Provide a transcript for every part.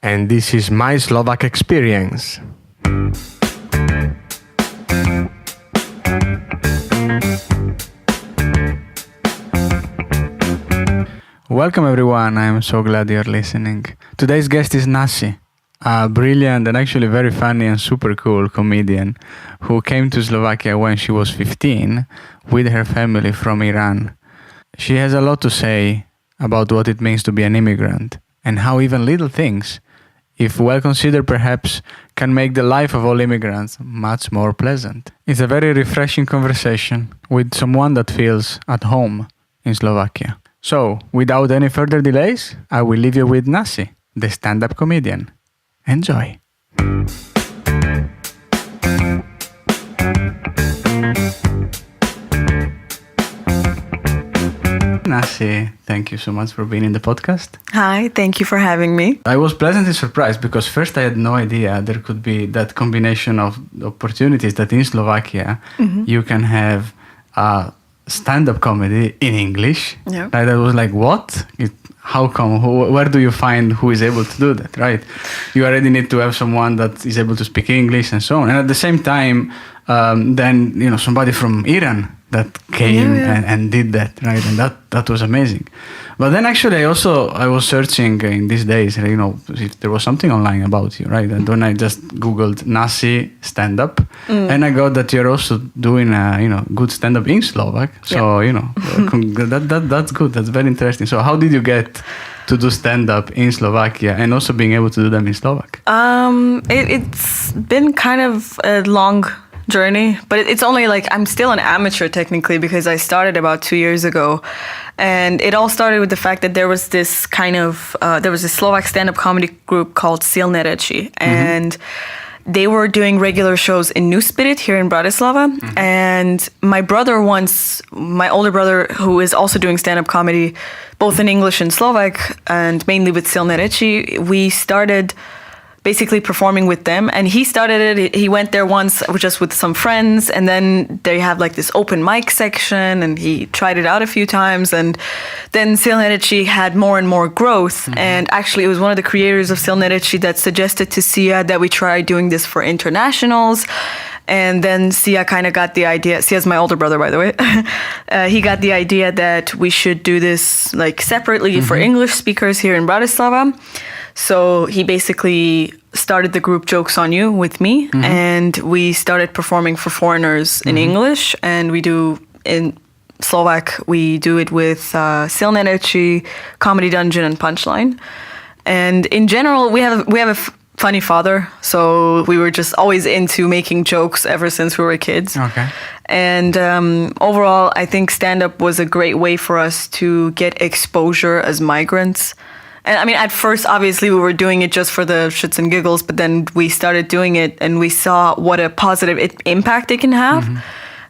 and this is MySlovakExperience. Welcome everyone, I am so glad you're listening. Today's guest is Nasi, a brilliant and actually very funny and super cool comedian who came to Slovakia when she was 15 with her family from Iran. She has a lot to say about what it means to be an immigrant and how even little things, if well considered perhaps, can make the life of all immigrants much more pleasant. It's a very refreshing conversation with someone that feels at home in Slovakia. So, without any further delays, I will leave you with Nasi, the stand-up comedian. Enjoy! Nasi, thank you so much for being in the podcast. Hi, thank you for having me. I was pleasantly surprised because first I had no idea there could be that combination of opportunities that in Slovakia you can have stand-up comedy in English. Yep. Right? I was like, what? How come? Where do you find who is able to do that, right? You already need to have someone that is able to speak English and so on. And at the same time, then, somebody from Iran that came and did that, right? And that was amazing. But then actually I was searching in these days, if there was something online about you, right? And then I just Googled Nasi stand-up and I got that you're also doing, good stand-up in Slovak. So, that's good. That's very interesting. So how did you get to do stand-up in Slovakia and also being able to do them in Slovak? It's been kind of a long journey, but it's only I'm still an amateur technically because I started about 2 years ago, and it all started with the fact that there was this there was a Slovak stand-up comedy group called Silné reči, and they were doing regular shows in New Spirit here in Bratislava, and my older brother, who is also doing stand-up comedy both in English and Slovak and mainly with Silné reči, we started basically performing with them, and he started it. He went there once just with some friends, and then they have this open mic section, and he tried it out a few times, and then Silné reči had more and more growth, and actually it was one of the creators of Silné reči that suggested to Sia that we try doing this for internationals. And then Sia kind of got the idea. Sia's my older brother, by the way. He got the idea that we should do this separately for English speakers here in Bratislava. So he basically started the group Jokes on You with me, and we started performing for foreigners in English, and we do in Slovak. We do it with Silné reči, Comedy Dungeon, and Punchline. And in general, we have a funny father, so we were just always into making jokes ever since we were kids. Okay. And overall, I think stand-up was a great way for us to get exposure as migrants. And I mean, at first, obviously, we were doing it just for the shits and giggles, but then we started doing it and we saw what a positive impact it can have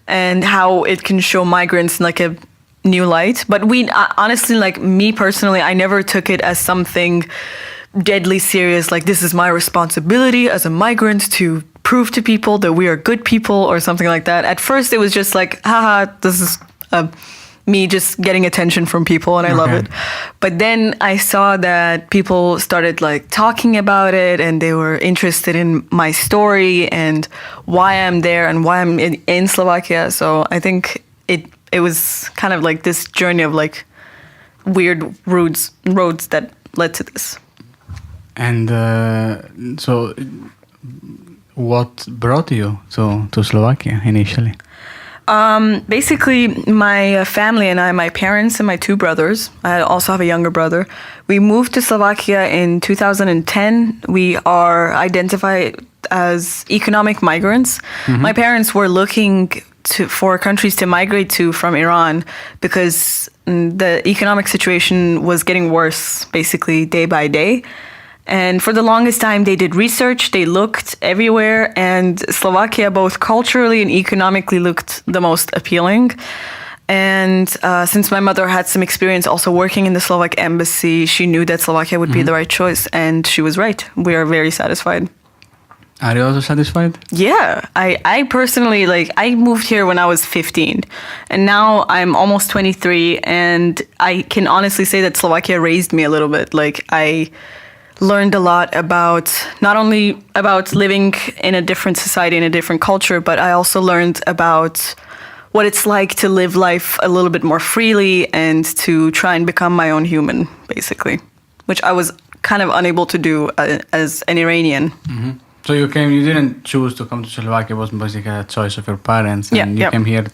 and how it can show migrants in a new light. But we honestly, me personally, I never took it as something deadly serious, this is my responsibility as a migrant to prove to people that we are good people or something like that. At first, it was just haha, this is me just getting attention from people, and I love it. But then I saw that people started talking about it, and they were interested in my story and why I'm there and why I'm in Slovakia. So I think it was kind of this journey of weird roads that led to this. And so what brought you to Slovakia initially? Basically, my family and I, my parents and my 2 brothers, I also have a younger brother, we moved to Slovakia in 2010. We are identified as economic migrants. My parents were looking for countries to migrate to from Iran because the economic situation was getting worse basically day by day. And for the longest time, they did research, they looked everywhere, and Slovakia, both culturally and economically, looked the most appealing. And since my mother had some experience also working in the Slovak embassy, she knew that Slovakia would be the right choice, and she was right. We are very satisfied. Are you also satisfied? Yeah, I personally, I moved here when I was 15, and now I'm almost 23, and I can honestly say that Slovakia raised me a little bit. learned a lot about not only about living in a different society, in a different culture, but I also learned about what it's like to live life a little bit more freely and to try and become my own human, basically, which I was kind of unable to do as an Iranian. Mm-hmm. So you didn't choose to come to Slovakia, it was basically a choice of your parents, and you came here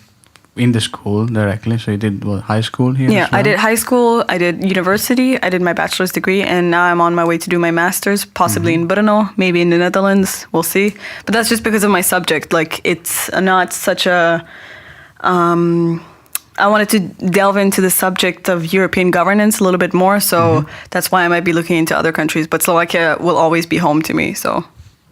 in the school directly, so you did high school here? Yeah, I did high school, I did university, I did my bachelor's degree, and now I'm on my way to do my master's, possibly in Brno, maybe in the Netherlands, we'll see. But that's just because of my subject, like it's not such a... I wanted to delve into the subject of European governance a little bit more, so that's why I might be looking into other countries, but Slovakia will always be home to me, so...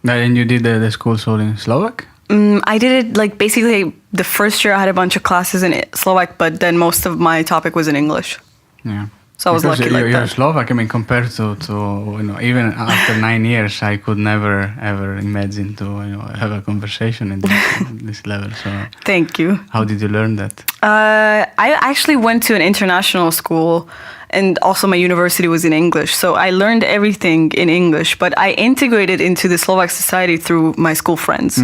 And you did the school all in Slovak? I did it like basically the first year I had a bunch of classes in Slovak, but then most of my topic was in English. Yeah. So I was lucky like you're that. Slovak. I mean, compared to even after 9 years, I could never ever imagine to have a conversation at this level. So thank you. How did you learn that? I actually went to an international school, and also my university was in English. So I learned everything in English, but I integrated into the Slovak society through my school friends.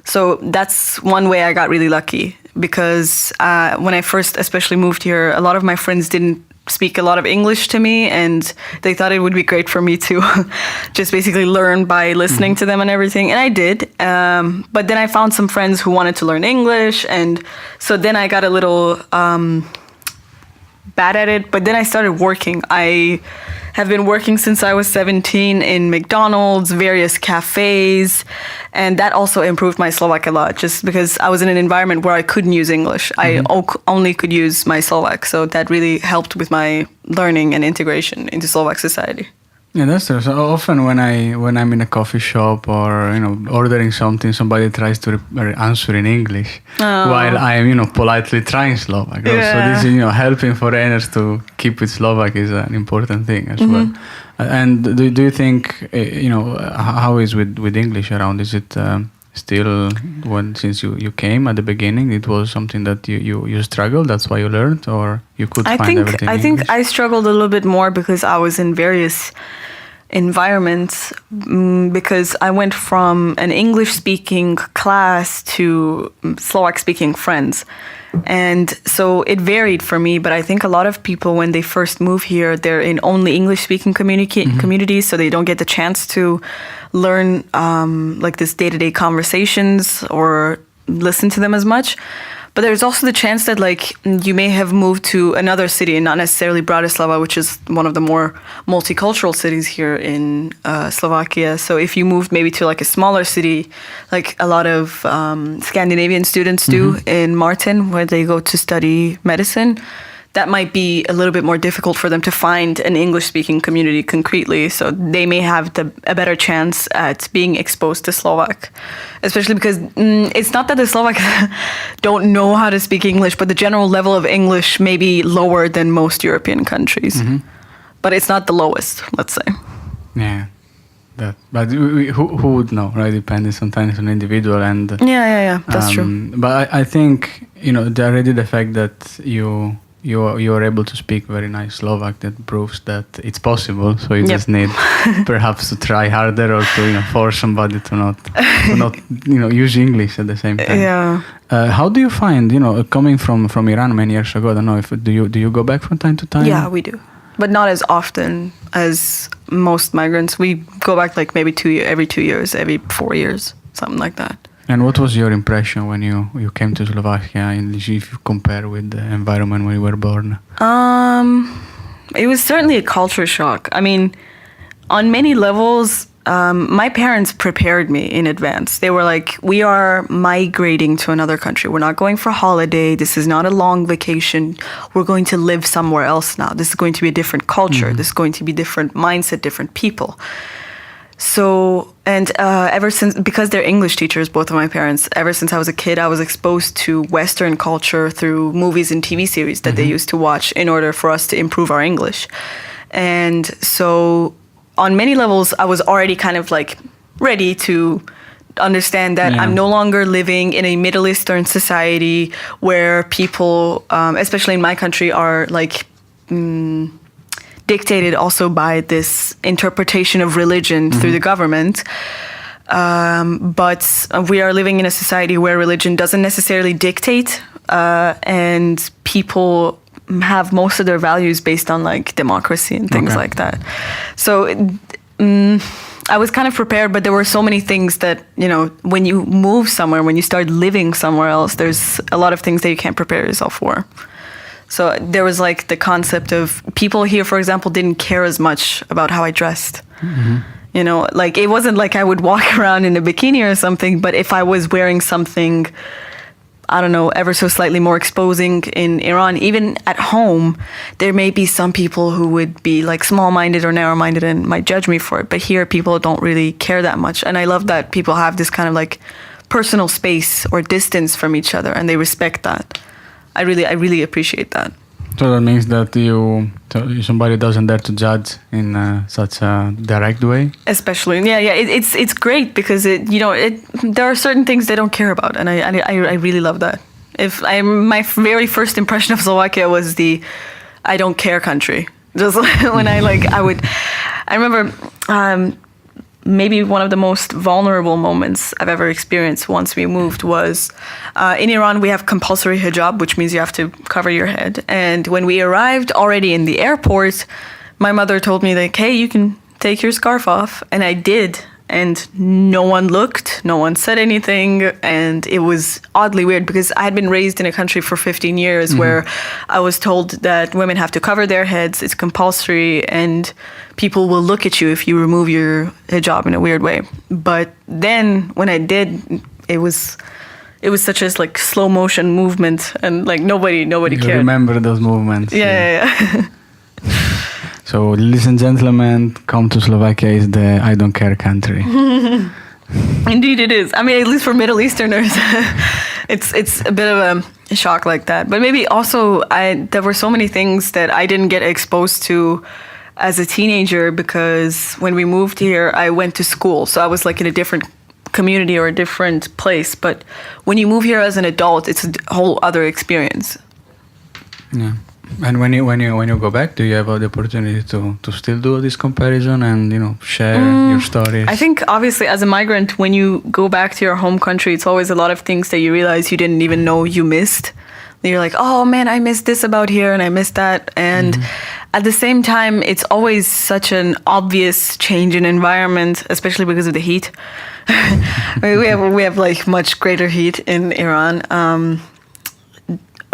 So that's one way I got really lucky, because when I first especially moved here, a lot of my friends didn't speak a lot of English to me, and they thought it would be great for me to just basically learn by listening to them and everything, and I did. But then I found some friends who wanted to learn English, and so then I got a little bad at it, but then I started working. I have been working since I was 17 in McDonald's, various cafes, and that also improved my Slovak a lot, just because I was in an environment where I couldn't use English. I only could use my Slovak, so that really helped with my learning and integration into Slovak society. Yeah, that's true. So often when I'm in a coffee shop or ordering something, somebody tries to answer in English while I am politely trying Slovak. Yeah. So this helping foreigners to keep with Slovak is an important thing as well. And do you think how is with English around? Is it still since you came at the beginning, it was something that you struggled, that's why you learned, or you could find everything in think English? I struggled a little bit more because I was in various environments, because I went from an English speaking class to Slovak speaking friends, and so it varied for me. But I think a lot of people, when they first move here, they're in only English speaking communities, so they don't get the chance to learn like this day-to-day conversations or listen to them as much. But there's also the chance that like you may have moved to another city, and not necessarily Bratislava, which is one of the more multicultural cities here in Slovakia. So if you moved maybe to like a smaller city, like a lot of Scandinavian students do in Martin, where they go to study medicine, that might be a little bit more difficult for them to find an English-speaking community concretely. So they may have a better chance at being exposed to Slovak, especially because it's not that the Slovaks don't know how to speak English, but the general level of English may be lower than most European countries. But it's not the lowest, let's say. Yeah. But who would know, right? Depending sometimes on individual and... Yeah, that's true. But I think, already the fact that you are able to speak very nice Slovak, that proves that it's possible. So you just need perhaps to try harder, or to force somebody to not use English at the same time. Yeah. How do you find coming from Iran many years ago? I don't know if do you go back from time to time? Yeah, we do, but not as often as most migrants. We go back like maybe every 2 years, every 4 years, something like that. And what was your impression when you came to Slovakia, and if you compare with the environment when you were born? It was certainly a culture shock. I mean, on many levels, my parents prepared me in advance. They were like, we are migrating to another country. We're not going for a holiday. This is not a long vacation. We're going to live somewhere else now. This is going to be a different culture. This is going to be different mindset, different people. So, and ever since, because they're English teachers, both of my parents, ever since I was a kid, I was exposed to Western culture through movies and TV series that they used to watch in order for us to improve our English. And so on many levels, I was already kind of like ready to understand that I'm no longer living in a Middle Eastern society where people, especially in my country, are like dictated also by this interpretation of religion through the government. But we are living in a society where religion doesn't necessarily dictate, and people have most of their values based on like democracy and things like that. So I was kind of prepared, but there were so many things that, you know, when you move somewhere, when you start living somewhere else, there's a lot of things that you can't prepare yourself for. So there was like the concept of people here, for example, didn't care as much about how I dressed. You know, like it wasn't like I would walk around in a bikini or something, but if I was wearing something, I don't know, ever so slightly more exposing in Iran, even at home, there may be some people who would be like small-minded or narrow-minded and might judge me for it. But here, people don't really care that much. And I love that people have this kind of like personal space or distance from each other, and they respect that. I really appreciate that. So that means that somebody doesn't dare to judge in such a direct way. Especially, it's great because there are certain things they don't care about, and I really love that. My very first impression of Slovakia was the I don't care country. Just when I remember maybe one of the most vulnerable moments I've ever experienced once we moved was in Iran, we have compulsory hijab, which means you have to cover your head. And when we arrived already in the airport, my mother told me, like, hey, you can take your scarf off. And I did. And no one looked, no one said anything. And it was oddly weird because I had been raised in a country for 15 years where I was told that women have to cover their heads, it's compulsory, and people will look at you if you remove your hijab in a weird way. But then when I did, it was such a like slow motion movement, and like nobody cared. You remember those movements. Yeah. So, ladies and gentlemen, come to Slovakia is the I don't care country. Indeed it is. I mean, at least for Middle Easterners, it's a bit of a shock like that. But maybe also there were so many things that I didn't get exposed to as a teenager because when we moved here, I went to school. So I was like in a different community or a different place. But when you move here as an adult, it's a whole other experience. Yeah. And when you go back, do you have the opportunity to still do this comparison and share your stories? I think obviously as a migrant, when you go back to your home country, it's always a lot of things that you realize you didn't even know you missed. You're like, oh man, I missed this about here and I missed that. And at the same time, it's always such an obvious change in environment, especially because of the heat. we have like much greater heat in Iran.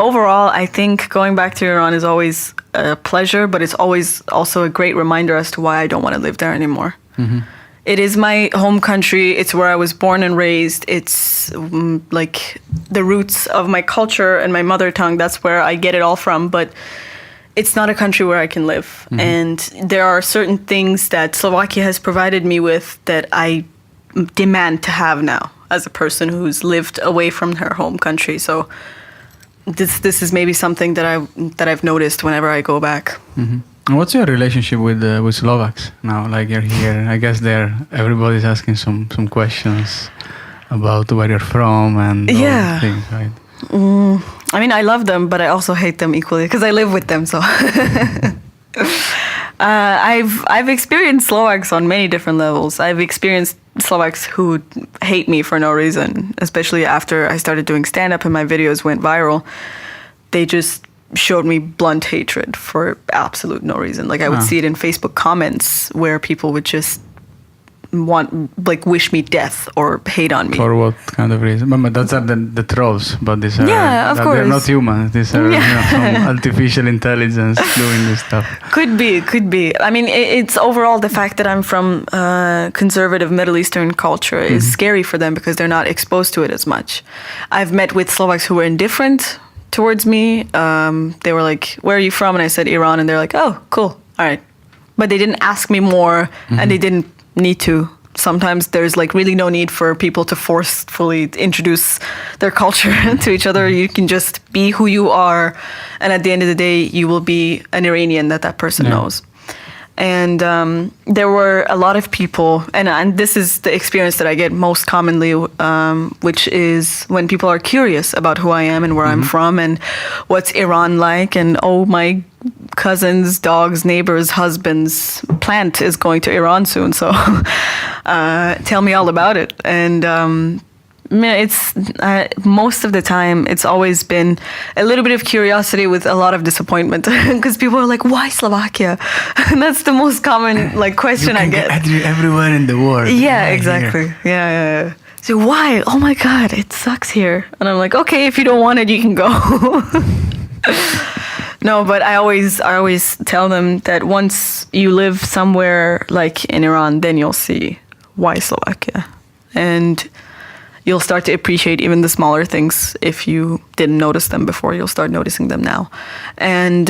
Overall, I think going back to Iran is always a pleasure, but it's always also a great reminder as to why I don't want to live there anymore. It is my home country. It's where I was born and raised. It's like the roots of my culture and my mother tongue. That's where I get it all from. But it's not a country where I can live. And there are certain things that Slovakia has provided me with that I demand to have now as a person who's lived away from her home country. So this is maybe something that I've noticed whenever I go back. What's your relationship with Slovaks now? Like you're here, I guess everybody's asking some questions about where you're from and all things, right? I mean, I love them, but I also hate them equally because I live with them. So I've experienced Slovaks on many different levels. I've experienced Slovaks who hate me for no reason, especially after I started doing stand-up and my videos went viral. They just showed me blunt hatred for absolute no reason. Like I would see it in Facebook comments where people would just wish me death or hate on me. For what kind of reason? But those are the trolls, but these are of course. They're not humans. These are some artificial intelligence doing this stuff. Could be. I mean, it's overall the fact that I'm from conservative Middle Eastern culture is scary for them because they're not exposed to it as much. I've met with Slovaks who were indifferent towards me. They were like, where are you from? And I said Iran, and they're like, oh, cool, all right. But they didn't ask me more, and they didn't need to. Sometimes there's like really no need for people to forcefully introduce their culture to each other. You can just be who you are, and at the end of the day, you will be an Iranian that person knows. And there were a lot of people, and this is the experience that I get most commonly, which is when people are curious about who I am and where I'm from and what's Iran like, and oh, my cousin's dog's neighbor's husband's plant is going to Iran soon, so tell me all about it. And it's most of the time it's always been a little bit of curiosity with a lot of disappointment, because people are like, why Slovakia? And that's the most common question I get. Everywhere in the world. Yeah, exactly. Yeah. So why? Oh my God, it sucks here. And I'm like, okay, if you don't want it, you can go. No, but I always tell them that once you live somewhere like in Iran, then you'll see why Slovakia. And you'll start to appreciate even the smaller things. If you didn't notice them before, you'll start noticing them now. And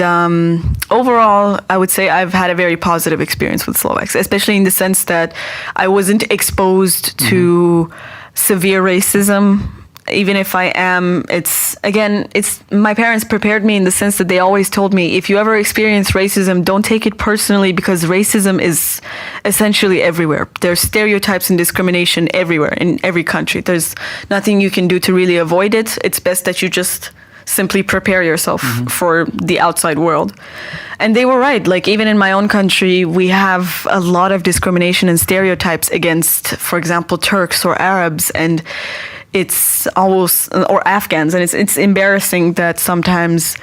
overall, I would say I've had a very positive experience with Slovaks, especially in the sense that I wasn't exposed to severe racism. Even if I am, it's my parents prepared me in the sense that they always told me, if you ever experience racism, don't take it personally, because racism is essentially everywhere. There's stereotypes and discrimination everywhere in every country. There's nothing you can do to really avoid it. It's best that you just simply prepare yourself for the outside world. And they were right. Even in my own country, we have a lot of discrimination and stereotypes against, for example, Turks or Arabs, and it's almost, or Afghans, and it's embarrassing that sometimes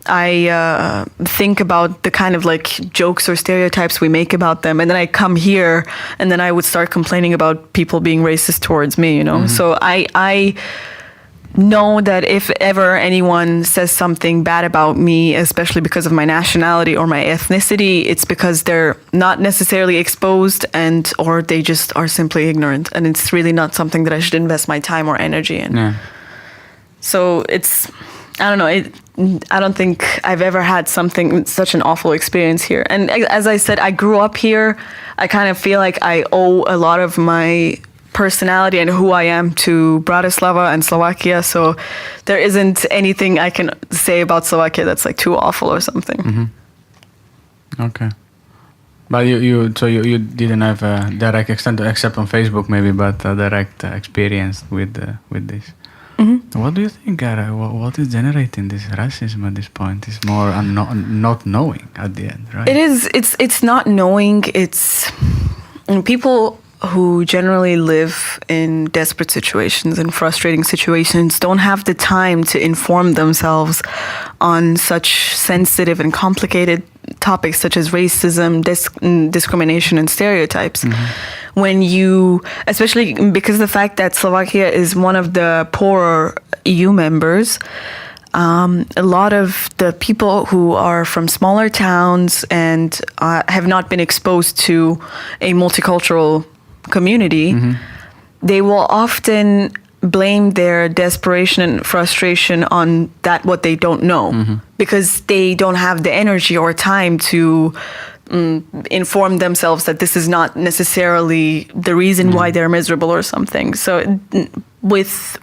I think about the kind of jokes or stereotypes we make about them, and then I come here and then I would start complaining about people being racist towards me, So I know that if ever anyone says something bad about me, especially because of my nationality or my ethnicity, it's because they're not necessarily exposed or they just are simply ignorant. And it's really not something that I should invest my time or energy in. Yeah. So I don't know, I don't think I've ever had such an awful experience here. And as I said, I grew up here. I kind of feel like I owe a lot of my personality and who I am to Bratislava and Slovakia, so there isn't anything I can say about Slovakia that's too awful or something. Okay, but you didn't have a direct except on Facebook maybe, but a direct experience with this. What do you think, Gara? What is generating this racism at this point? It's more not knowing at the end, right? It is. It's not knowing. It's people who generally live in desperate situations and frustrating situations don't have the time to inform themselves on such sensitive and complicated topics such as racism, discrimination, and stereotypes. When especially because of the fact that Slovakia is one of the poorer EU members, a lot of the people who are from smaller towns and have not been exposed to a multicultural community, they will often blame their desperation and frustration on what they don't know, because they don't have the energy or time to inform themselves that this is not necessarily the reason why they're miserable or something. So with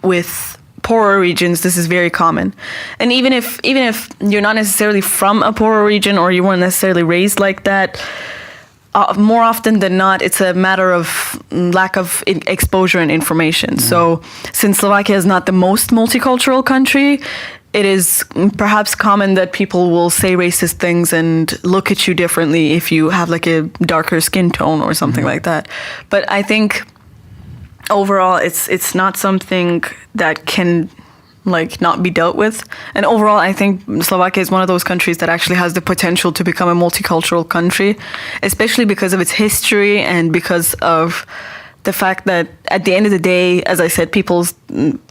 poorer regions, this is very common. And even if you're not necessarily from a poorer region or you weren't necessarily raised like that, more often than not, it's a matter of lack of exposure and information. So since Slovakia is not the most multicultural country, it is perhaps common that people will say racist things and look at you differently if you have a darker skin tone or something like that. But I think overall it's not something that can not be dealt with. And overall, I think Slovakia is one of those countries that actually has the potential to become a multicultural country, especially because of its history and because of the fact that at the end of the day, as I said, people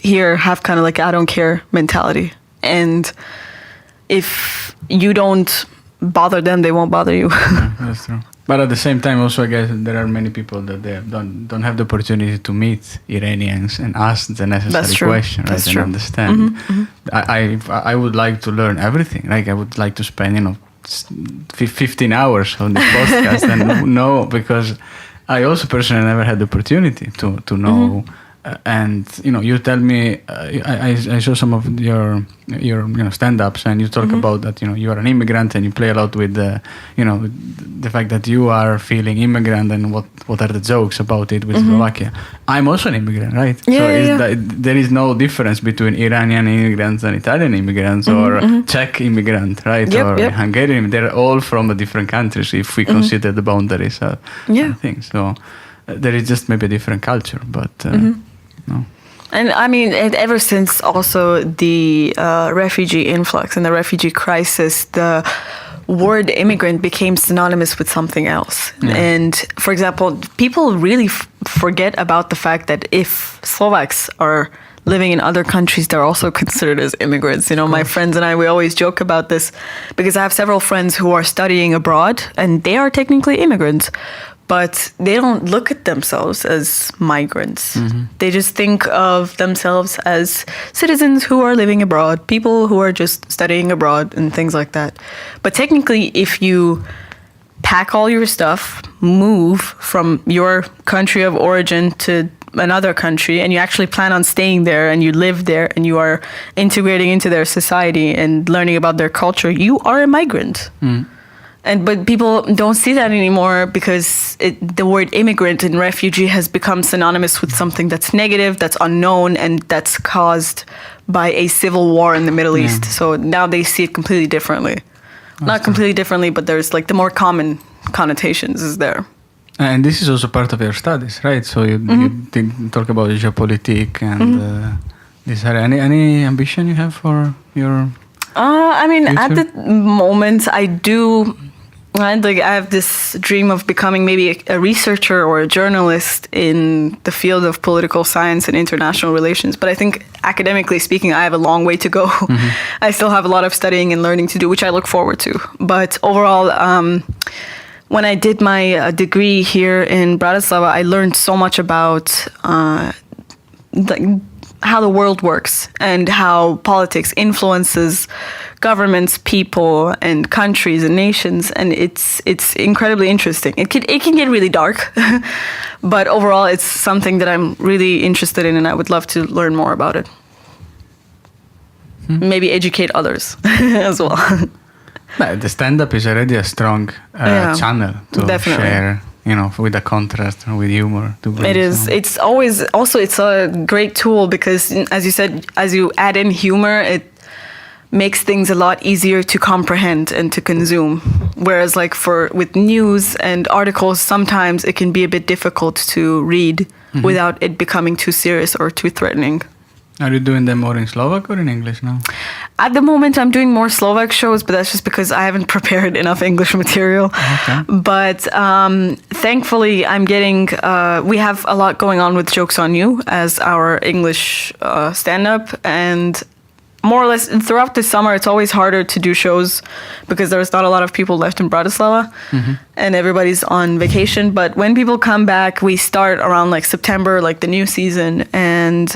here have kind of I don't care mentality. And if you don't bother them, they won't bother you. Yeah, that's true. But at the same time, also, I guess there are many people that they don't have the opportunity to meet Iranians and ask the necessary question, right? That's true. And understand. I would like to learn everything. I would like to spend 15 hours on this podcast and know, because I also personally never had the opportunity to know and you tell me, I saw some of your stand-ups, and you talk about that you are an immigrant, and you play a lot with the fact that you are feeling immigrant, and what are the jokes about it with Slovakia. I'm also an immigrant, right? There is no difference between Iranian immigrants and Italian immigrants, or Czech immigrant, right? Hungarian. They're all from a different countries if we consider the boundaries. I think so. There is just maybe a different culture, but no. And I mean, ever since also the refugee influx and the refugee crisis, the word immigrant became synonymous with something else. Yeah. And for example, people really forget about the fact that if Slovaks are living in other countries, they're also considered as immigrants. My friends and I, we always joke about this because I have several friends who are studying abroad and they are technically immigrants. But they don't look at themselves as migrants. They just think of themselves as citizens who are living abroad, people who are just studying abroad and things like that. But technically, if you pack all your stuff, move from your country of origin to another country, and you actually plan on staying there and you live there and you are integrating into their society and learning about their culture, you are a migrant. But people don't see that anymore because the word immigrant and refugee has become synonymous with something that's negative, that's unknown, and that's caused by a civil war in the Middle East. So now they see it completely differently. Not completely differently, but there's the more common connotations is there. And this is also part of your studies, right? So you talk about geopolitics and this area. Any ambition you have for your future? At the moment, I do. I have this dream of becoming maybe a researcher or a journalist in the field of political science and international relations. But I think academically speaking, I have a long way to go. I still have a lot of studying and learning to do, which I look forward to. But overall, when I did my degree here in Bratislava, I learned so much about how the world works and how politics influences governments, people, and countries and nations, and it's incredibly interesting. It can get really dark, but overall, it's something that I'm really interested in, and I would love to learn more about it. Maybe educate others as well. The stand-up is already a strong channel to share. With a contrast and with humor. It is. It's always also it's a great tool because, as you said, as you add in humor, it makes things a lot easier to comprehend and to consume. Whereas, with news and articles, sometimes it can be a bit difficult to read without it becoming too serious or too threatening. Are you doing them more in Slovak or in English now? At the moment, I'm doing more Slovak shows, but that's just because I haven't prepared enough English material. Okay. But thankfully, I'm getting... we have a lot going on with Jokes on You as our English stand-up. And more or less, throughout the summer, it's always harder to do shows because there's not a lot of people left in Bratislava and everybody's on vacation. But when people come back, we start around September, the new season. And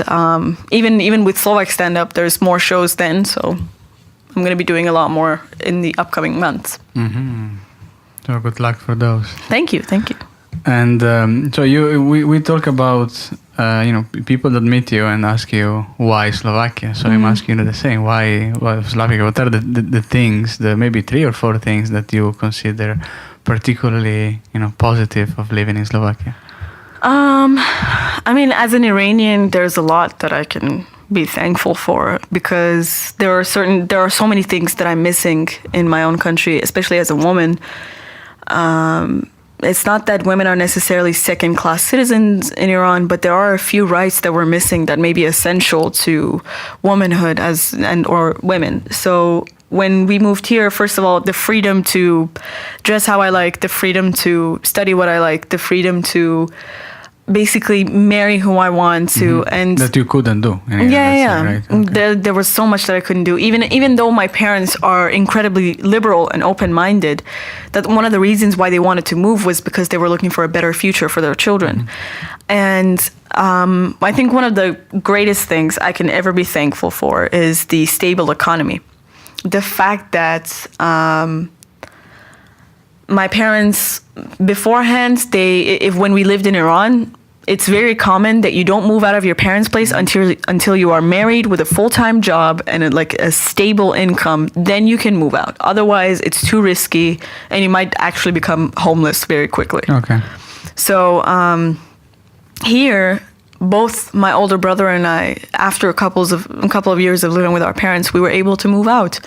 even with Slovak stand-up, there's more shows then. So I'm going to be doing a lot more in the upcoming months. So good luck for those. Thank you. And so we talk about people that meet you and ask you why Slovakia. So I'm asking you the same. Why Slovakia? What are the things, maybe 3 or 4 things that you consider particularly positive of living in Slovakia? As an Iranian, there's a lot that I can be thankful for because there are so many things that I'm missing in my own country, especially as a woman. It's not that women are necessarily second-class citizens in Iran, but there are a few rights that we're missing that may be essential to womanhood or women. So when we moved here, first of all, the freedom to dress how I like, the freedom to study what I like, the freedom to basically marry who I want to, and that you couldn't do. Right? Okay. There was so much that I couldn't do. Even though my parents are incredibly liberal and open-minded, that one of the reasons why they wanted to move was because they were looking for a better future for their children. And I think one of the greatest things I can ever be thankful for is the stable economy. The fact that my parents beforehand, when we lived in Iran, it's very common that you don't move out of your parents' place until you are married with a full-time job and a stable income. Then you can move out. Otherwise, it's too risky, and you might actually become homeless very quickly. Okay. So here, both my older brother and I, after a couple of years of living with our parents, we were able to move out.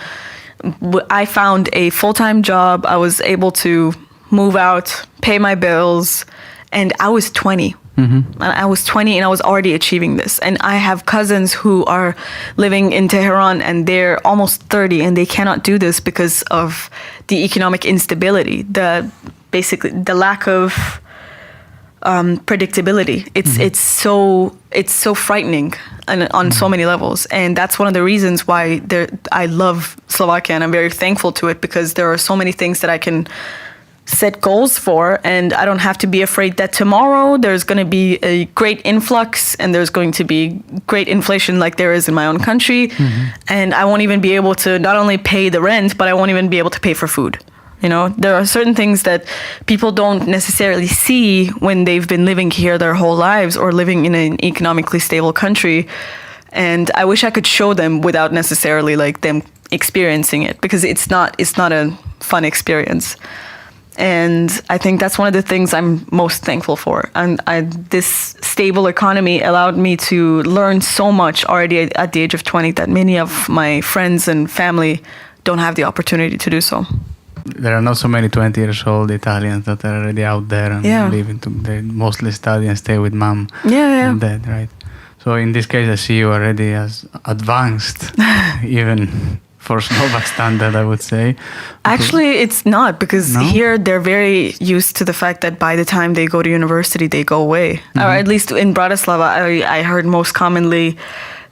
I found a full-time job. I was able to move out, pay my bills, and I was 20. Mm-hmm. And I was 20 and I was already achieving this. And I have cousins who are living in Tehran and they're almost 30 and they cannot do this because of the economic instability, basically the lack of predictability. It's so frightening on so many levels. And that's one of the reasons why I love Slovakia and I'm very thankful to it, because there are so many things that I can set goals for, and I don't have to be afraid that tomorrow there's going to be a great influx and there's going to be great inflation like there is in my own country. Mm-hmm. And I won't even be able to not only pay the rent, but I won't even be able to pay for food. You know, there are certain things that people don't necessarily see when they've been living here their whole lives or living in an economically stable country. And I wish I could show them without necessarily them experiencing it, because it's not a fun experience. And I think that's one of the things I'm most thankful for. And this stable economy allowed me to learn so much already at the age of 20 that many of my friends and family don't have the opportunity to do so. There are not so many 20-year-old Italians that are already out there and they mostly study and stay with mom and dad, right? So in this case, I see you already as advanced, even for Slovak standard, I would say. Actually, it's not, because here they're very used to the fact that by the time they go to university, they go away. Mm-hmm. Or at least in Bratislava, I heard most commonly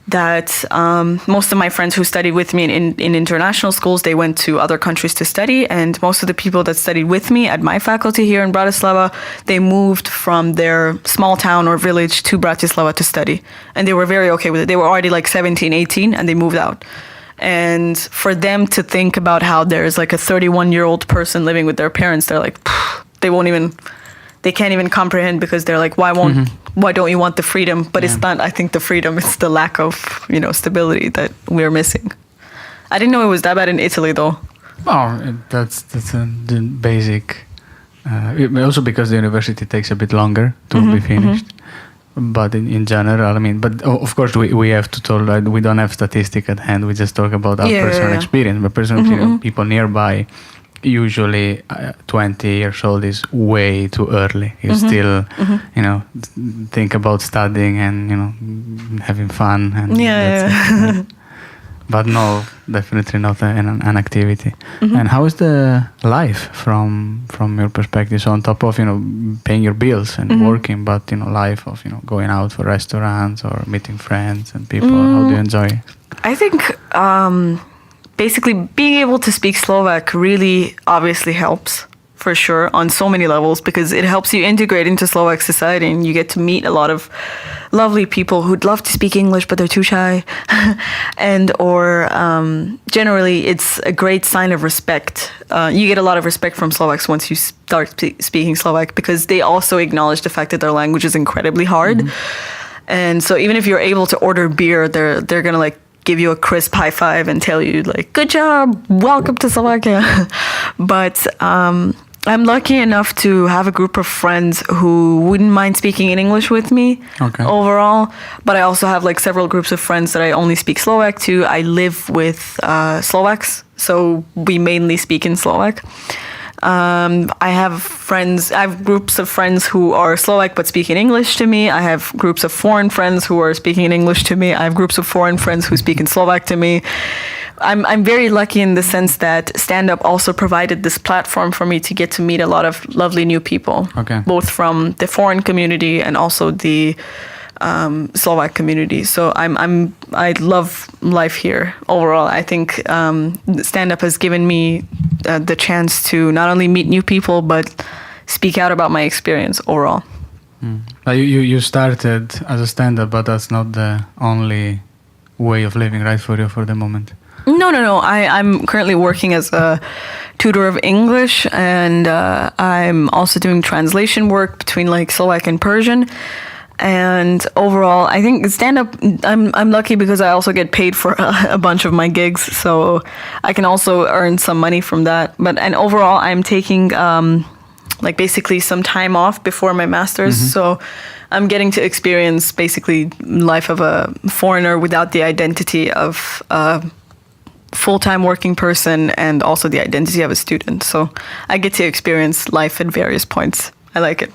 that most of my friends who studied with me in international schools, they went to other countries to study. And most of the people that studied with me at my faculty here in Bratislava, they moved from their small town or village to Bratislava to study. And they were very okay with it. They were already 17, 18, and they moved out. And for them to think about how there's a 31-year-old person living with their parents, they're they can't even comprehend, because they're why don't you want the freedom? But it's not, I think, the freedom, it's the lack of, stability that we're missing. I didn't know it was that bad in Italy, though. Oh, that's the basic. Also because the university takes a bit longer to be finished. Mm-hmm. But in general, but of course we have to talk. We don't have statistic at hand. We just talk about our personal experience. But personal people nearby, usually 20 years old is way too early. You still, think about studying and having fun. And that's it. But no, definitely not an activity. Mm-hmm. And how is the life from your perspective? So on top of paying your bills and working, but life of going out for restaurants or meeting friends and people. How do you enjoy it? I think basically being able to speak Slovak really obviously helps, for sure, on so many levels, because it helps you integrate into Slovak society and you get to meet a lot of lovely people who'd love to speak English but they're too shy. or generally it's a great sign of respect. You get a lot of respect from Slovaks once you start speaking Slovak, because they also acknowledge the fact that their language is incredibly hard. And so even if you're able to order beer, they're gonna give you a crisp high five and tell you good job, welcome to Slovakia. But I'm lucky enough to have a group of friends who wouldn't mind speaking in English with me overall. But I also have several groups of friends that I only speak Slovak to. I live with Slovaks, so we mainly speak in Slovak. I have groups of friends who are Slovak but speak in English to me. I have groups of foreign friends who are speaking in English to me. I have groups of foreign friends who speak in Slovak to me. I'm very lucky in the sense that stand-up also provided this platform for me to get to meet a lot of lovely new people, both from the foreign community and also the Slovak community. So I love life here overall. I think stand-up has given me the chance to not only meet new people but speak out about my experience overall. You started as a stand-up, but that's not the only way of living, right, for you for the moment? No. I'm currently working as a tutor of English, and I'm also doing translation work between Slovak and Persian. And overall, I think stand-up, I'm lucky because I also get paid for a bunch of my gigs, so I can also earn some money from that. And overall, I'm taking like basically some time off before my master's, so I'm getting to experience basically life of a foreigner without the identity of a full-time working person and also the identity of a student. So I get to experience life at various points. I like it.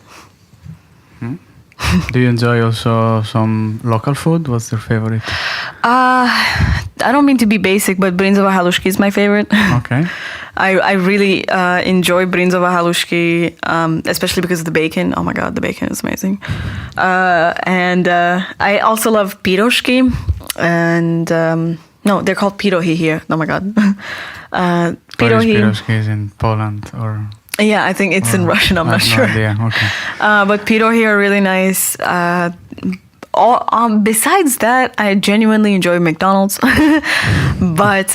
Do you enjoy also some local food? What's your favorite? I don't mean to be basic, but brinzové halušky is my favorite. Okay. I really enjoy brinzové halušky, especially because of the bacon. Oh my god, the bacon is amazing. And I also love pirošky, and no, they're called pirohy here. Oh my god. Pirohy is in Poland or... Yeah, I think it's in Russian. I'm not sure. No idea. Okay. But pirohy are really nice. Besides that, I genuinely enjoy McDonald's. But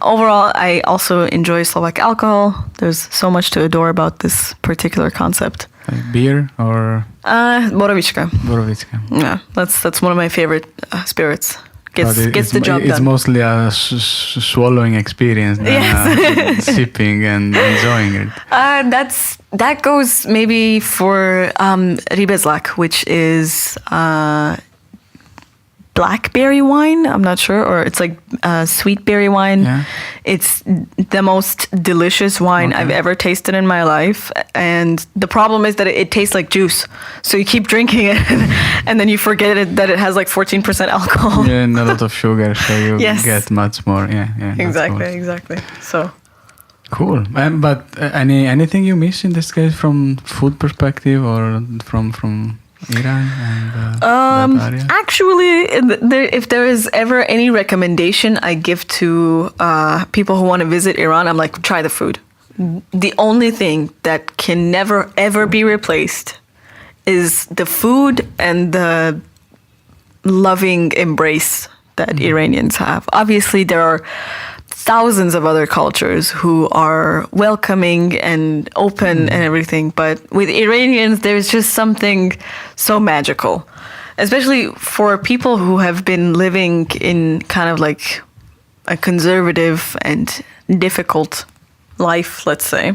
overall, I also enjoy Slovak alcohol. There's so much to adore about this particular concept. Like beer or... Borovička. Borovička. Yeah, that's one of my favorite spirits. Gets the job done. It's mostly a swallowing experience than sipping and enjoying it. That goes maybe for rybezlak, which is blackberry wine. I'm not sure, or it's like sweet berry wine. Yeah. It's the most delicious wine I've ever tasted in my life, and the problem is that it tastes like juice. So you keep drinking it, and then you forget that it has like 14% alcohol. Yeah, and a lot of sugar, so you get much more. Yeah. Exactly. So. Cool. But anything you miss in this case from food perspective or from Iran and that area? Actually, if there is ever any recommendation I give to people who want to visit Iran, I'm like, try the food. The only thing that can never ever be replaced is the food and the loving embrace that Iranians have. Obviously, there are thousands of other cultures who are welcoming and open and everything, but with Iranians, there's just something so magical, especially for people who have been living in kind of like a conservative and difficult life, let's say.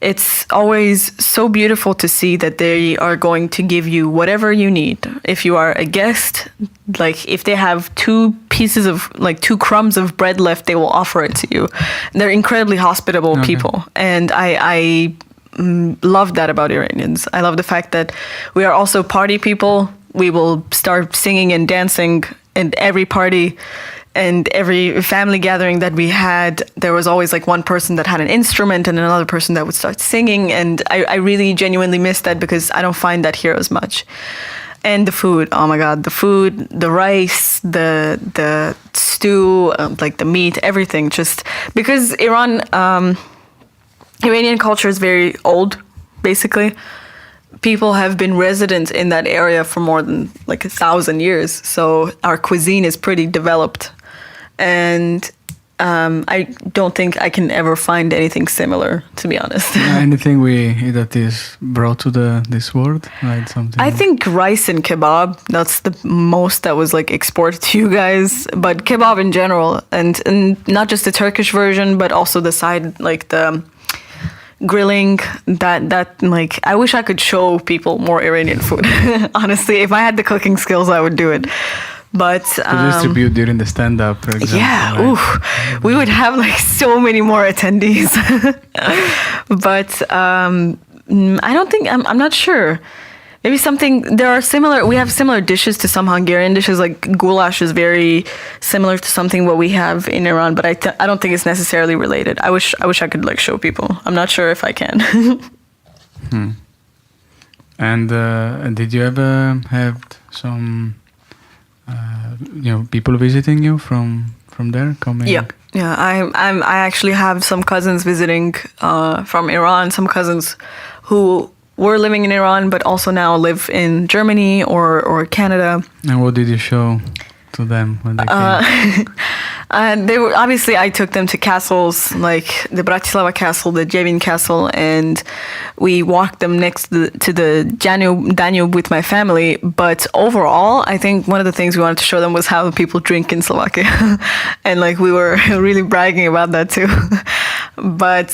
It's always so beautiful to see that they are going to give you whatever you need. If you are a guest, like if they have two crumbs of bread left, they will offer it to you. They're incredibly hospitable people. And I love that about Iranians. I love the fact that we are also party people. We will start singing and dancing in every party. And every family gathering that we had, there was always like one person that had an instrument and another person that would start singing. And I really genuinely miss that because I don't find that here as much. And the food, oh my God, the food, the rice, the stew, like the meat, everything. Just because Iranian culture is very old, basically. People have been resident in that area for more than like 1,000 years. So our cuisine is pretty developed. And I don't think I can ever find anything similar, to be honest. Anything that is brought to this world, right? Something. I think rice and kebab. That's the most that was like exported to you guys. But kebab in general, and not just the Turkish version, but also the side, like the grilling. That like I wish I could show people more Iranian food. Honestly, if I had the cooking skills, I would do it. But to distribute during the stand-up, for example. Yeah, right? We would have like so many more attendees. But I don't think I'm not sure. Maybe we have similar dishes to some Hungarian dishes. Like goulash is very similar to something what we have in Iran, but I don't think it's necessarily related. I wish I could like show people. I'm not sure if I can. And did you ever have some people visiting you from there coming? Yeah. I actually have some cousins visiting from Iran. Some cousins who were living in Iran, but also now live in Germany or Canada. And what did you show to them when they came? And they were obviously, I took them to castles like the Bratislava Castle, the Devin Castle, and we walked them next to the Danube with my family. But overall, I think one of the things we wanted to show them was how people drink in Slovakia, and like we were really bragging about that too. But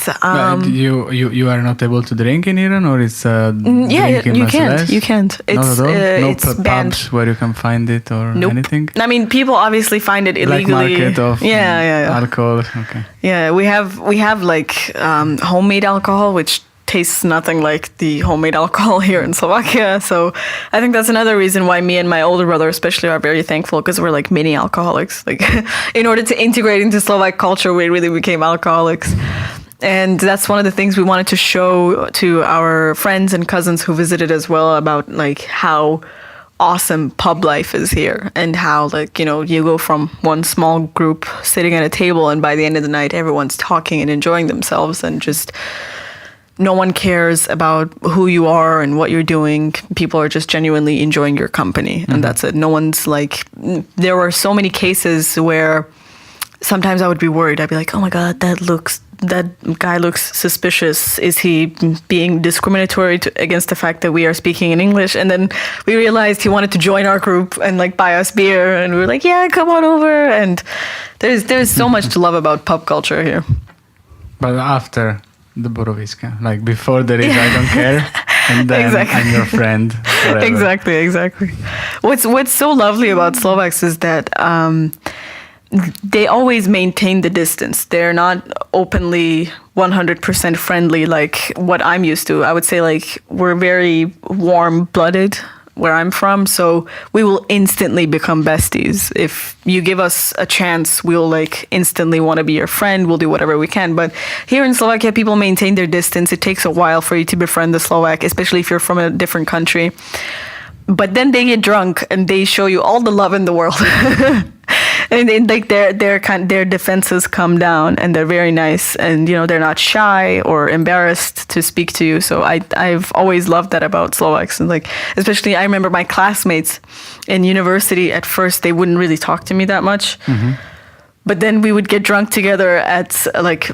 you are not able to drink in Iran, or it's you can't. You can't. It's not at all? No it's banned. pubs where you can find it or anything. I mean, people obviously find it illegally. Black market of alcohol. Okay. Yeah, we have like homemade alcohol, which tastes nothing like the homemade alcohol here in Slovakia. So I think that's another reason why me and my older brother especially are very thankful, because we're like mini alcoholics. Like in order to integrate into Slovak culture, we really became alcoholics. And that's one of the things we wanted to show to our friends and cousins who visited as well, about like how awesome pub life is here, and how like, you know, you go from one small group sitting at a table and by the end of the night everyone's talking and enjoying themselves, and just no one cares about who you are and what you're doing. People are just genuinely enjoying your company, and that's it. No one's like, there were so many cases where sometimes I would be worried. I'd be like, oh my God, that guy looks suspicious. Is he being discriminatory against the fact that we are speaking in English? And then we realized he wanted to join our group and like buy us beer, and we were like, yeah, come on over. And there's so much to love about pub culture here. But after the borovička, like before there is I don't care, and then exactly. I'm your friend forever. Exactly. What's so lovely about Slovaks is that they always maintain the distance. They're not openly 100% friendly like what I'm used to. I would say like we're very warm-blooded where I'm from, so we will instantly become besties. If you give us a chance, we'll like instantly want to be your friend. We'll do whatever we can. But here in Slovakia, people maintain their distance. It takes a while for you to befriend the Slovak, especially if you're from a different country. But then they get drunk and they show you all the love in the world. And like their defenses come down, and they're very nice, and you know, they're not shy or embarrassed to speak to you. So I've always loved that about Slovaks, and like especially I remember my classmates in university. At first, they wouldn't really talk to me that much, but then we would get drunk together at like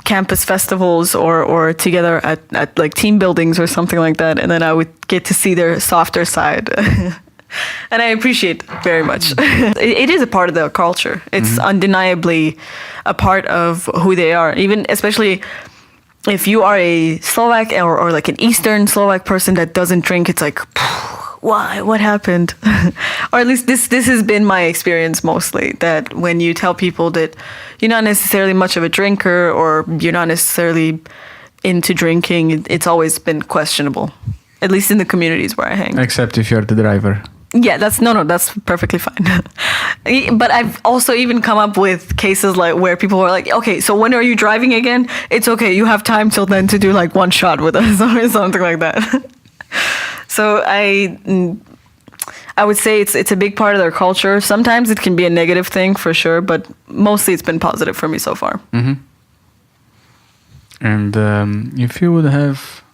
campus festivals or together at like team buildings or something like that, and then I would get to see their softer side. And I appreciate it very much. It is a part of their culture. It's undeniably a part of who they are. Even especially if you are a Slovak or like an Eastern Slovak person that doesn't drink, it's like, why? What happened? Or at least this has been my experience mostly, that when you tell people that you're not necessarily much of a drinker or you're not necessarily into drinking, it's always been questionable. At least in the communities where I hang. Except if you're the driver. Yeah, that's perfectly fine. But I've also even come up with cases like where people were like, okay, so when are you driving again? It's okay, you have time till then to do like one shot with us or something like that. So I would say it's a big part of their culture. Sometimes it can be a negative thing for sure, but mostly it's been positive for me so far. And if you would have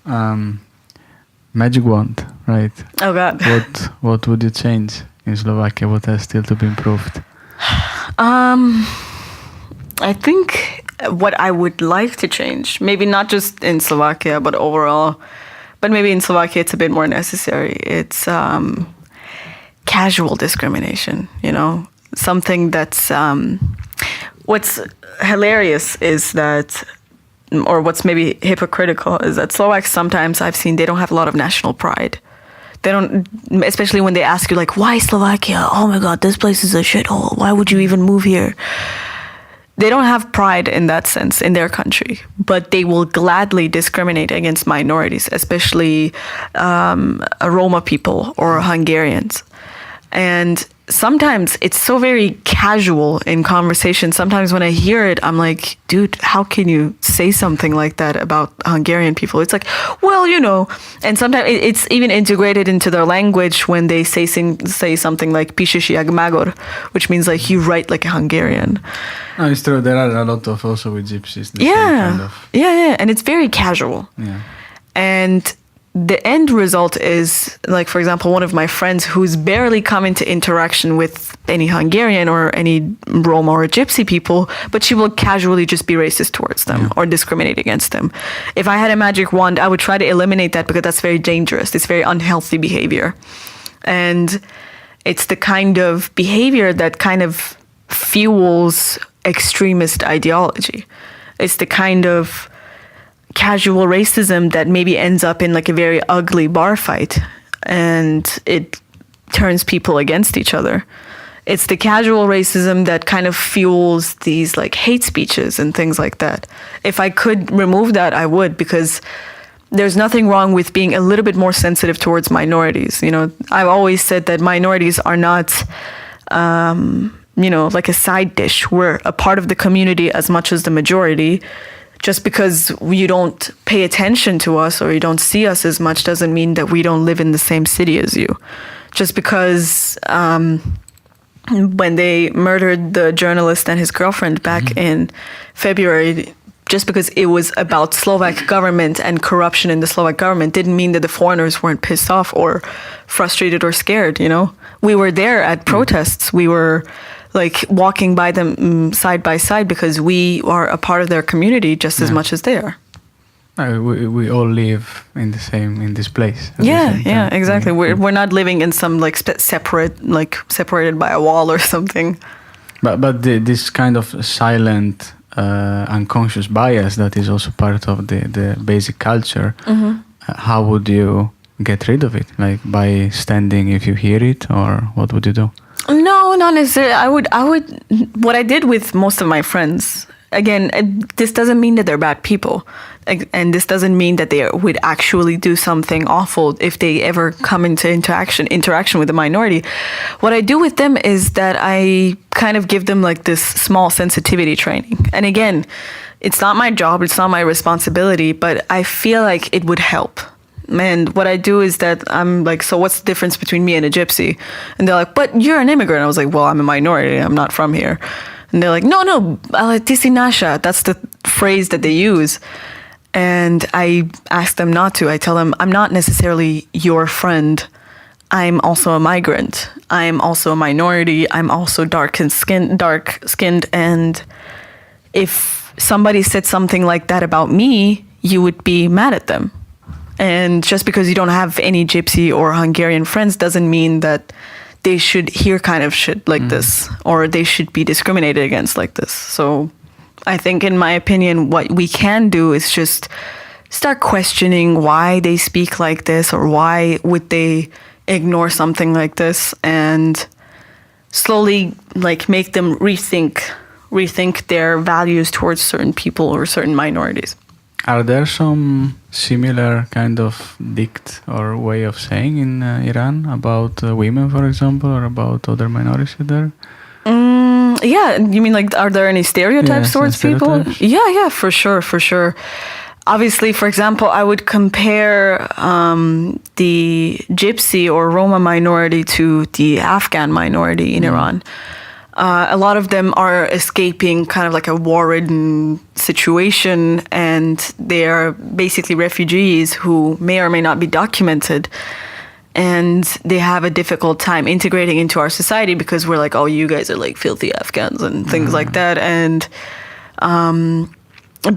magic wand, right? Oh God. What would you change in Slovakia? What has still to be improved? I think what I would like to change, maybe not just in Slovakia, but overall, but maybe in Slovakia it's a bit more necessary. It's casual discrimination, you know? Something that's... what's hilarious is that, or what's maybe hypocritical, is that Slovaks sometimes I've seen they don't have a lot of national pride. They don't, especially when they ask you like, why Slovakia? Oh my God, this place is a shithole. Why would you even move here? They don't have pride in that sense in their country, but they will gladly discriminate against minorities, especially Roma people or Hungarians. And sometimes it's so very casual in conversation. Sometimes when I hear it, I'm like, dude, how can you say something like that about Hungarian people? It's like, well, you know, and sometimes it's even integrated into their language when they say something like pišeš jak Magor, which means like you write like a Hungarian. No, it's true. There are a lot of also with gypsies. Yeah. And it's very casual. Yeah. And the end result is, like, for example, one of my friends who's barely come into interaction with any Hungarian or any Roma or Gypsy people, but she will casually just be racist towards them or discriminate against them. If I had a magic wand, I would try to eliminate that because that's very dangerous. It's very unhealthy behavior. And it's the kind of behavior that kind of fuels extremist ideology. It's the kind of casual racism that maybe ends up in like a very ugly bar fight and it turns people against each other. It's the casual racism that kind of fuels these like hate speeches and things like that. If I could remove that, I would, because there's nothing wrong with being a little bit more sensitive towards minorities. You know, I've always said that minorities are not, like a side dish. We're a part of the community as much as the majority. Just because you don't pay attention to us or you don't see us as much doesn't mean that we don't live in the same city as you. Just because when they murdered the journalist and his girlfriend back in February, just because it was about Slovak government and corruption in the Slovak government didn't mean that the foreigners weren't pissed off or frustrated or scared, you know? We were there at protests. We were like walking by them side by side because we are a part of their community just as much as they are. We all live in this place. Yeah, exactly. We're not living in some like separated by a wall or something. But this kind of silent, unconscious bias that is also part of the basic culture. How would you get rid of it? Like by standing if you hear it, or what would you do? No, not necessarily. I would. What I did with most of my friends. Again, this doesn't mean that they're bad people, and this doesn't mean that they would actually do something awful if they ever come into interaction with a minority. What I do with them is that I kind of give them like this small sensitivity training. And again, it's not my job, it's not my responsibility, but I feel like it would help. And what I do is that I'm like, so what's the difference between me and a gypsy? And they're like, but you're an immigrant. I was like, well, I'm a minority. I'm not from here. And they're like, no, tisi nasha. That's the phrase that they use. And I ask them not to. I tell them, I'm not necessarily your friend. I'm also a migrant. I'm also a minority. I'm also dark-skinned. And if somebody said something like that about me, you would be mad at them. And just because you don't have any Gypsy or Hungarian friends doesn't mean that they should hear kind of shit like this, or they should be discriminated against like this. So I think, in my opinion, what we can do is just start questioning why they speak like this, or why would they ignore something like this, and slowly like make them rethink their values towards certain people or certain minorities. Are there some similar kind of dict or way of saying in Iran about women, for example, or about other minorities there? Yeah, you mean like, are there any stereotypes towards people? Yeah, for sure. Obviously, for example, I would compare the Gypsy or Roma minority to the Afghan minority in Iran. A lot of them are escaping kind of like a war-ridden situation, and they are basically refugees who may or may not be documented, and they have a difficult time integrating into our society because we're like, oh, you guys are like filthy Afghans and things like that. And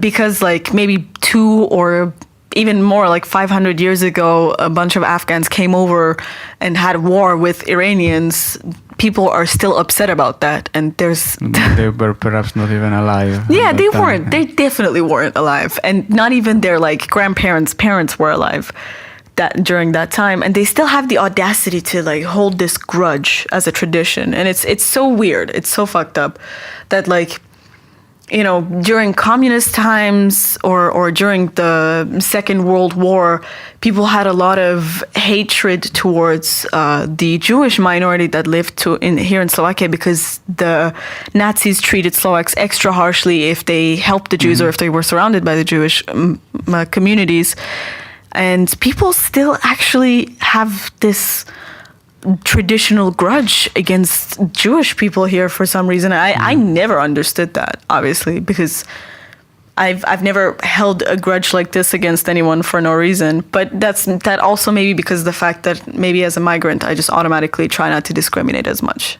because like maybe 2 or even more, like 500 years ago, a bunch of Afghans came over and had war with Iranians, people are still upset about that. And they were perhaps not even alive. Yeah, they weren't. They definitely weren't alive. And not even their like parents were alive during that time. And they still have the audacity to like hold this grudge as a tradition. And it's so weird. It's so fucked up that like, you know, during communist times or during the Second World War, people had a lot of hatred towards the Jewish minority that lived here in Slovakia, because the Nazis treated Slovaks extra harshly if they helped the Jews or if they were surrounded by the Jewish communities. And people still actually have this traditional grudge against Jewish people here for some reason. I never understood that, obviously, because I've never held a grudge like this against anyone for no reason. But that also maybe because of the fact that maybe as a migrant, I just automatically try not to discriminate as much.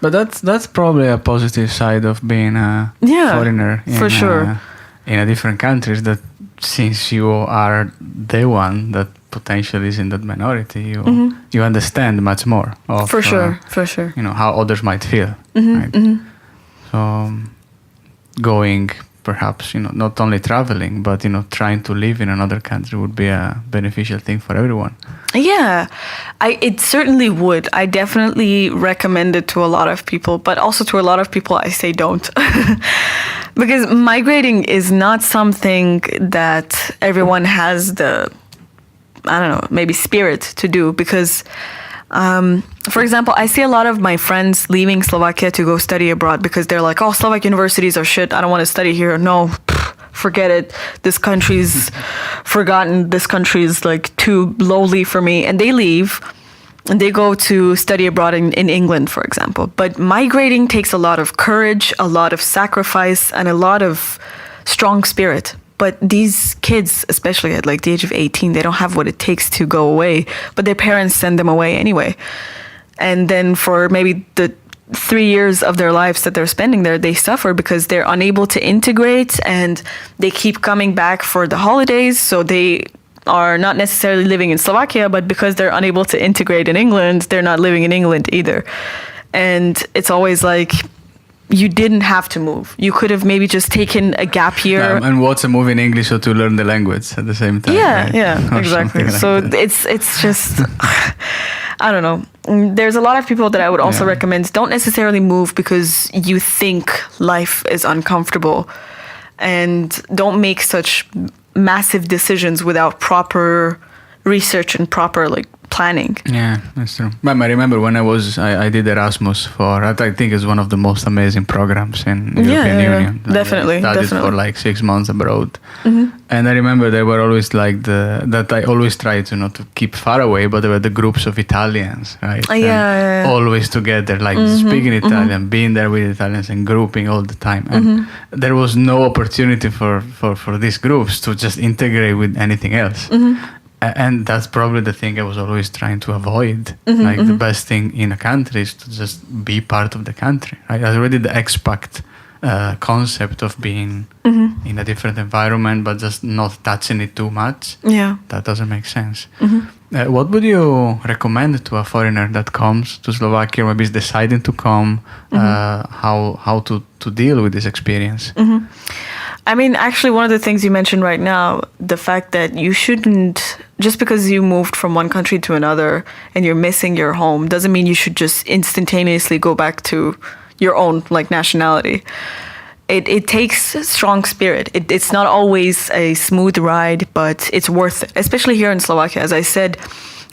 But that's probably a positive side of being a foreigner for sure. In a different countries, that since you are the one that potentially is in that minority, you understand much more of for sure. You know, how others might feel. Mm-hmm, right? mm-hmm. So going, perhaps, you know, not only traveling, but, you know, trying to live in another country would be a beneficial thing for everyone. Yeah, it certainly would. I definitely recommend it to a lot of people, but also to a lot of people I say don't. Because migrating is not something that everyone has the, I don't know, maybe spirit to do. Because, for example, I see a lot of my friends leaving Slovakia to go study abroad because they're like, oh, Slovak universities are shit. I don't want to study here. No, forget it. This country's forgotten. This country is like too lowly for me. And they leave and they go to study abroad in England, for example. But migrating takes a lot of courage, a lot of sacrifice, and a lot of strong spirit. But these kids, especially at like the age of 18, they don't have what it takes to go away. But their parents send them away anyway. And then for maybe the 3 years of their lives that they're spending there, they suffer because they're unable to integrate and they keep coming back for the holidays. So they are not necessarily living in Slovakia, but because they're unable to integrate in England, they're not living in England either. And it's always like, you didn't have to move. You could have maybe just taken a gap year. And what's a move in English or to learn the language at the same time? Yeah, right? yeah, exactly. Like so that. it's just, I don't know. There's a lot of people that I would also recommend don't necessarily move because you think life is uncomfortable, and don't make such massive decisions without proper research and proper like planning. Yeah, that's true. But I remember when I did Erasmus for, I think it's one of the most amazing programs in European Union. Definitely, I studied for like 6 months abroad. Mm-hmm. And I remember they were always like that I always tried to not to keep far away, but there were the groups of Italians, right? Always together, like speaking Italian, being there with Italians and grouping all the time. And there was no opportunity for these groups to just integrate with anything else. And that's probably the thing I was always trying to avoid. The best thing in a country is to just be part of the country. Right? Already the expat concept of being in a different environment, but just not touching it too much. Yeah, that doesn't make sense. What would you recommend to a foreigner that comes to Slovakia, maybe is deciding to come? How to deal with this experience? I mean, actually, one of the things you mentioned right now, the fact that you shouldn't, just because you moved from one country to another and you're missing your home, doesn't mean you should just instantaneously go back to your own like nationality. It takes strong spirit. It's not always a smooth ride, but it's worth it, especially here in Slovakia. As I said,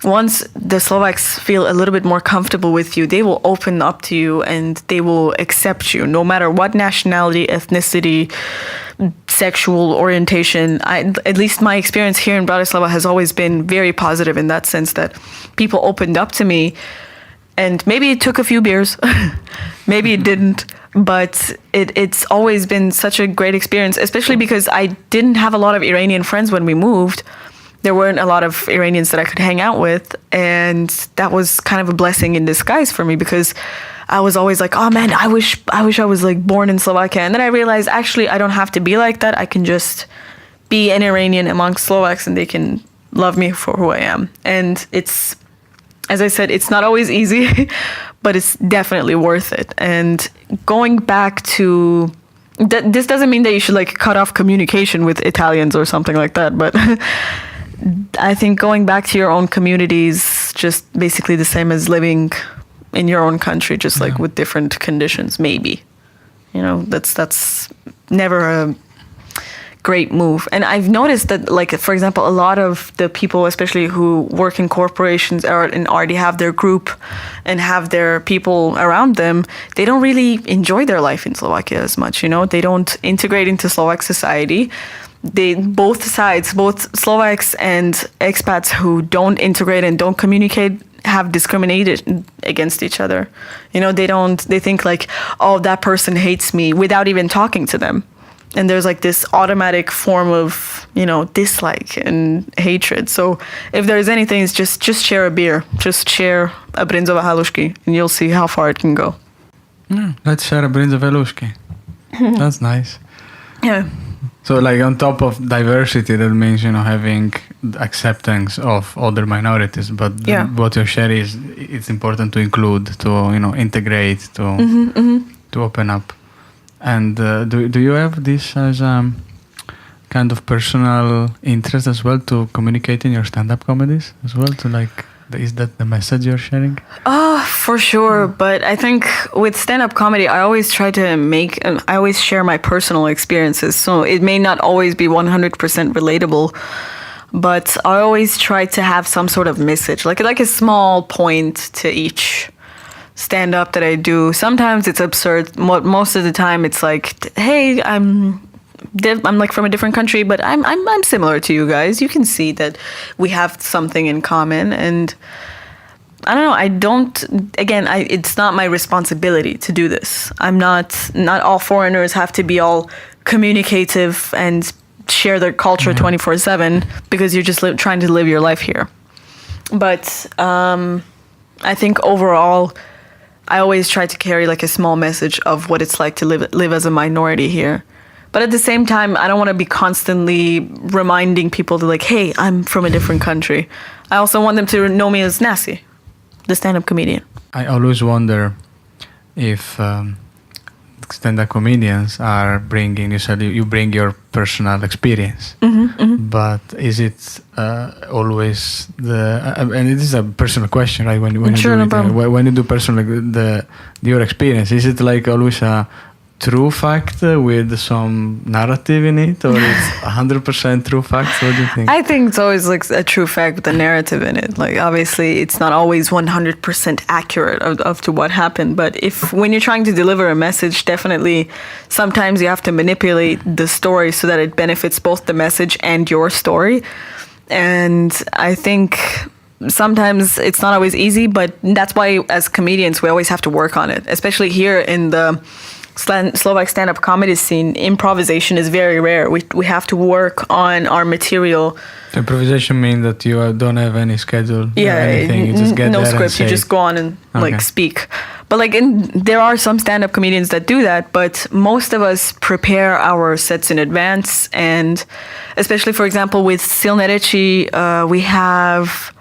once the Slovaks feel a little bit more comfortable with you, they will open up to you and they will accept you, no matter what nationality, ethnicity, sexual orientation. At least my experience here in Bratislava has always been very positive in that sense, that people opened up to me. And maybe it took a few beers, maybe it didn't, but it's always been such a great experience, especially because I didn't have a lot of Iranian friends when we moved. There weren't a lot of Iranians that I could hang out with, and that was kind of a blessing in disguise for me, because I was always like, oh man, I wish I was like born in Slovakia. And then I realized, actually, I don't have to be like that. I can just be an Iranian amongst Slovaks and they can love me for who I am. And it's, as I said, it's not always easy, but it's definitely worth it. And going back to, this doesn't mean that you should like cut off communication with Italians or something like that, but I think going back to your own community is just basically the same as living in your own country, just like with different conditions, maybe. You know, that's never a great move. And I've noticed that, like, for example, a lot of the people, especially who work in corporations and already have their group and have their people around them, they don't really enjoy their life in Slovakia as much, you know? They don't integrate into Slovak society. Both sides, both Slovaks and expats who don't integrate and don't communicate, have discriminated against each other. You know, they think like, oh, that person hates me, without even talking to them. and there's like this automatic form of, you know, dislike and hatred. So if there's anything, it's just share a beer, just share a brinzové halušky, and you'll see how far it can go. Let's share a brinzové halušky. That's nice. Yeah. So like on top of diversity, that means, you know, having acceptance of other minorities. But what you share is, it's important to include, to, you know, integrate, to open up. And do you have this as kind of personal interest as well, to communicate in your stand-up comedies as well? To like, is that the message you're sharing? For sure. But I think with stand-up comedy, I always try to I always share my personal experiences. So it may not always be 100% relatable, but I always try to have some sort of message, like a small point to each stand-up that I do. Sometimes it's absurd. Most of the time it's like, hey, I'm like from a different country, but I'm similar to you guys. You can see that we have something in common. And I don't know. It's not my responsibility to do this. Not all foreigners have to be all communicative and share their culture 24/7 because you're just trying to live your life here. But I think overall, I always try to carry like a small message of what it's like to live as a minority here. But at the same time, I don't want to be constantly reminding people to like, hey, I'm from a different country. I also want them to know me as Nasi, the stand-up comedian. I always wonder if stand-up comedians are bringing, you said you bring your personal experience, but is it always and it is a personal question, right? When you do personal, your experience, is it like always a true fact with some narrative in it, or it's 100% true fact? What do you think? I think it's always like a true fact with a narrative in it. Like obviously it's not always 100% accurate of to what happened, but when you're trying to deliver a message, definitely sometimes you have to manipulate the story so that it benefits both the message and your story. And I think sometimes it's not always easy, but that's why as comedians we always have to work on it, especially here in the Slovak stand-up comedy scene. Improvisation is very rare. We have to work on our material. Improvisation means that you don't have any schedule or anything. You just get no there script. You just go on and like speak. But like there are some stand-up comedians that do that, but most of us prepare our sets in advance. And especially, for example, with Silné reči, we have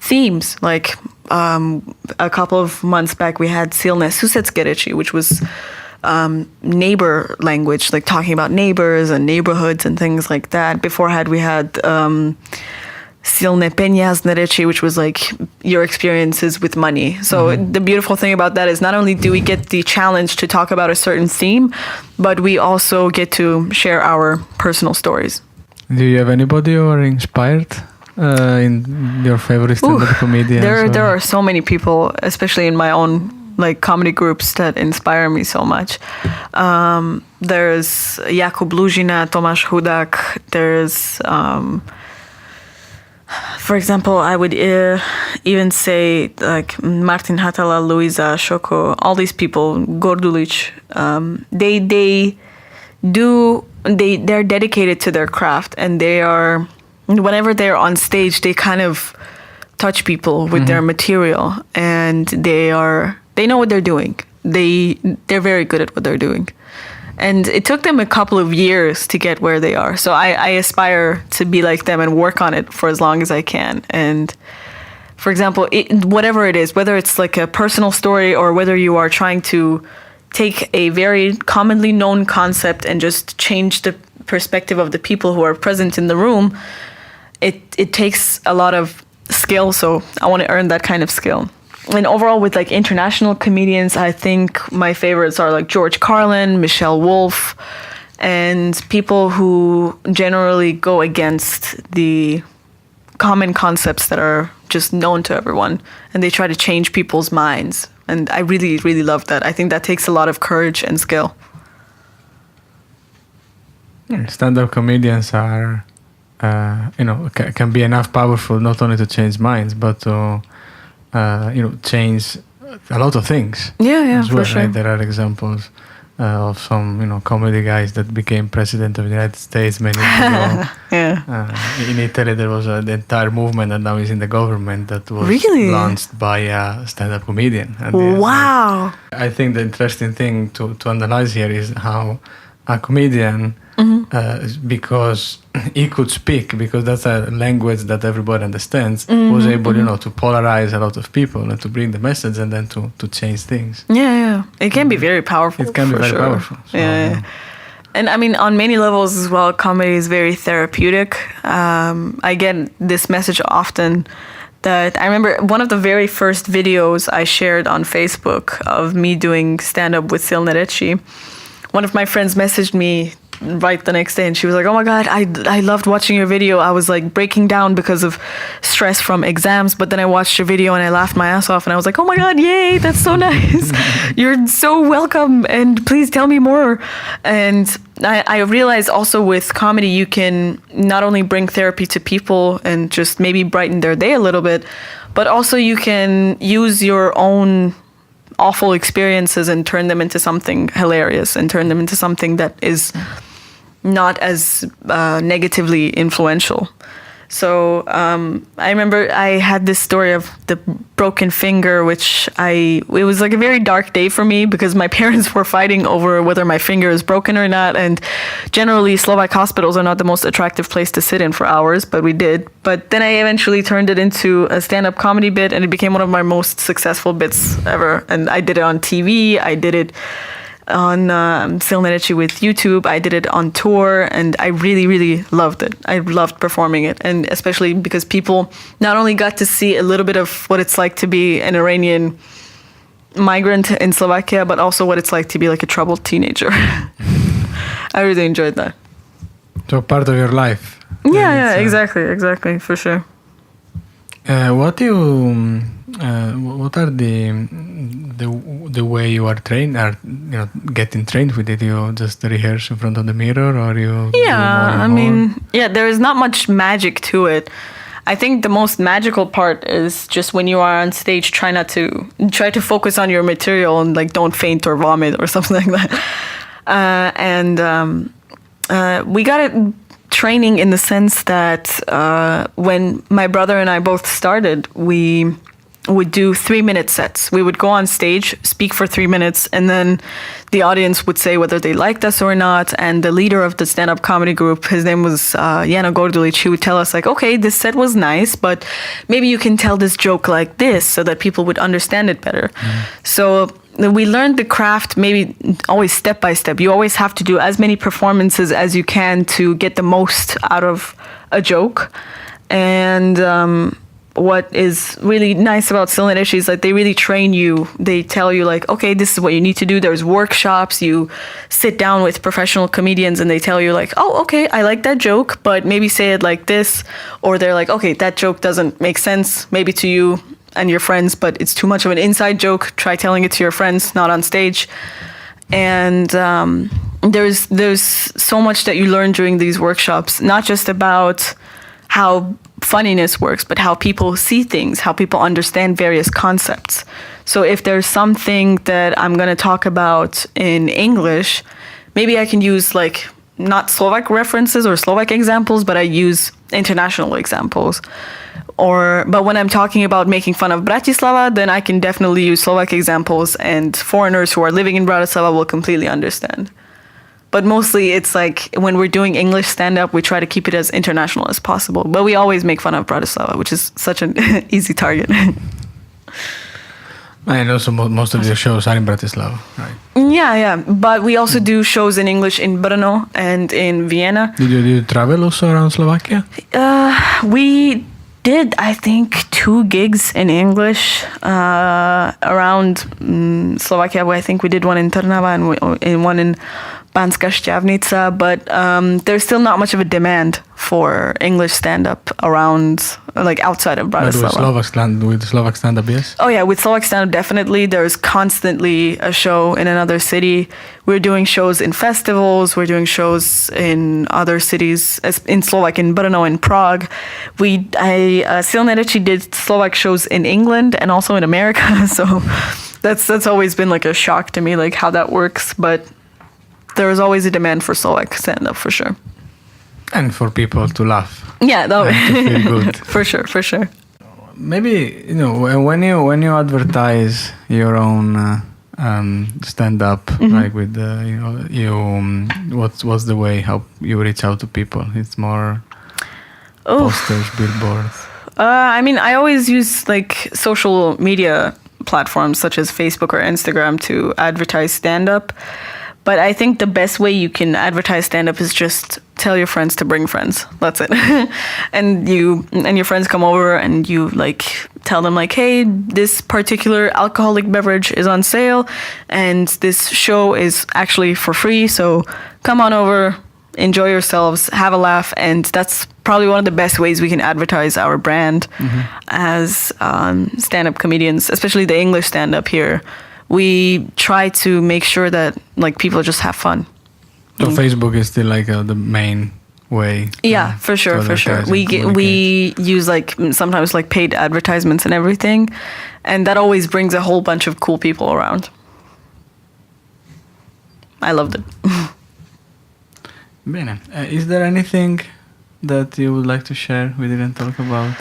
themes. Like a couple of months back, we had Silné susedské reči, which was neighbor language, like talking about neighbors and neighborhoods and things like that. Beforehand, we had silné peňazné reči, which was like your experiences with money. So the beautiful thing about that is not only do we get the challenge to talk about a certain theme, but we also get to share our personal stories. Do you have anybody who are inspired in your favorite stand-up comedians? There are so many people, especially in my own like comedy groups, that inspire me so much. There's Jakub Lužina, Tomáš Hudák. There's, for example, I would even say like Martin Hatala, Luisa Šoko, all these people, Gordulic. They're dedicated to their craft, and whenever they're on stage, they kind of touch people with their material, and they know what they're doing. They're very good at what they're doing. And it took them a couple of years to get where they are. So I aspire to be like them and work on it for as long as I can. And for example, whatever it is, whether it's like a personal story or whether you are trying to take a very commonly known concept and just change the perspective of the people who are present in the room, it takes a lot of skill. So I want to earn that kind of skill. And overall, with like international comedians, I think my favorites are like George Carlin, Michelle Wolf, and people who generally go against the common concepts that are just known to everyone, and they try to change people's minds. And I really, really love that. I think that takes a lot of courage and skill. Stand-up comedians are, can be enough powerful not only to change minds, but to change a lot of things. Yeah, as well, for sure. Right? There are examples of some, comedy guys that became president of the United States many years ago. In Italy, there was the entire movement that now is in the government that was launched by a stand-up comedian. Wow! I think the interesting thing to analyze here is how a comedian, because he could speak, because that's a language that everybody understands, was able, to polarize a lot of people and to bring the message and then to change things. Yeah. It can be very powerful. It can be very powerful. So, yeah. And I mean, on many levels as well, comedy is very therapeutic. I get this message often that I remember one of the very first videos I shared on Facebook of me doing stand-up with Silne Reči. One of my friends messaged me right the next day and she was like, oh my God, I loved watching your video. I was like breaking down because of stress from exams, but then I watched your video and I laughed my ass off and I was like, oh my God, yay, that's so nice. You're so welcome and please tell me more. And I realized also with comedy, you can not only bring therapy to people and just maybe brighten their day a little bit, but also you can use your own awful experiences and turn them into something hilarious and turn them into something that is not as negatively influential. So I remember I had this story of the broken finger, it was like a very dark day for me because my parents were fighting over whether my finger is broken or not. And generally Slovak hospitals are not the most attractive place to sit in for hours, but we did. But then I eventually turned it into a stand-up comedy bit and it became one of my most successful bits ever. And I did it on TV. I did it on Silne Reči with YouTube. I did it on tour and I really, really loved it. I loved performing it. And especially because people not only got to see a little bit of what it's like to be an Iranian migrant in Slovakia, but also what it's like to be like a troubled teenager. I really enjoyed that. So part of your life. Yeah, exactly, for sure. What are the way you are trained? Are getting trained with it? You just rehearse in front of the mirror, or you? Yeah, there is not much magic to it. I think the most magical part is just when you are on stage, try to focus on your material and like don't faint or vomit or something like that. We got it training in the sense that when my brother and I both started, we would do 3-minute sets. We would go on stage, speak for 3 minutes, and then the audience would say whether they liked us or not. And the leader of the stand-up comedy group, his name was Jano Gordulic, he would tell us like, okay, this set was nice, but maybe you can tell this joke like this so that people would understand it better. So we learned the craft maybe always step by step. You always have to do as many performances as you can to get the most out of a joke. And what is really nice about Silne Reči is like they really train you. They tell you like, okay, this is what you need to do. There's workshops. You sit down with professional comedians and they tell you like, oh, okay, I like that joke, but maybe say it like this. Or they're like, okay, that joke doesn't make sense maybe to you and your friends, but it's too much of an inside joke. Try telling it to your friends, not on stage. And there's so much that you learn during these workshops, not just about how funniness works, but how people see things, how people understand various concepts. So if there's something that I'm going to talk about in English, maybe I can use like not Slovak references or Slovak examples, but I use international examples. But when I'm talking about making fun of Bratislava, then I can definitely use Slovak examples and foreigners who are living in Bratislava will completely understand. But mostly it's like when we're doing English stand-up, we try to keep it as international as possible. But we always make fun of Bratislava, which is such an easy target. And also most of the shows are in Bratislava, right? Yeah. But we also do shows in English in Brno and in Vienna. Did you travel also around Slovakia? We did, I think, 2 gigs in English around Slovakia. I think we did one in Trnava and one in Banská Štiavnica, but there's still not much of a demand for English stand-up around, like outside of Bratislava. With Slovak stand-up, yes? Oh yeah, with Slovak stand-up, definitely. There's constantly a show in another city. We're doing shows in festivals. We're doing shows in other cities, in Slovak, in Brno, in Prague. Silne Reči did Slovak shows in England and also in America, so that's always been like a shock to me, like how that works, but there is always a demand for Slovak stand-up for sure. And for people to laugh. Yeah, that and to feel good. for sure. Maybe, when you advertise your own stand-up, like with what's the way how you reach out to people? It's more posters, billboards. I mean, I always use like social media platforms such as Facebook or Instagram to advertise stand-up. But I think the best way you can advertise stand-up is just tell your friends to bring friends. That's it. and your friends come over and you like tell them like, hey, this particular alcoholic beverage is on sale and this show is actually for free. So come on over, enjoy yourselves, have a laugh. And that's probably one of the best ways we can advertise our brand as stand-up comedians, especially the English stand-up here. We try to make sure that like people just have fun. So Facebook is still like the main way. Yeah, for sure. We use like sometimes like paid advertisements and everything, and that always brings a whole bunch of cool people around. I loved it. Bene. Is there anything that you would like to share we didn't talk about?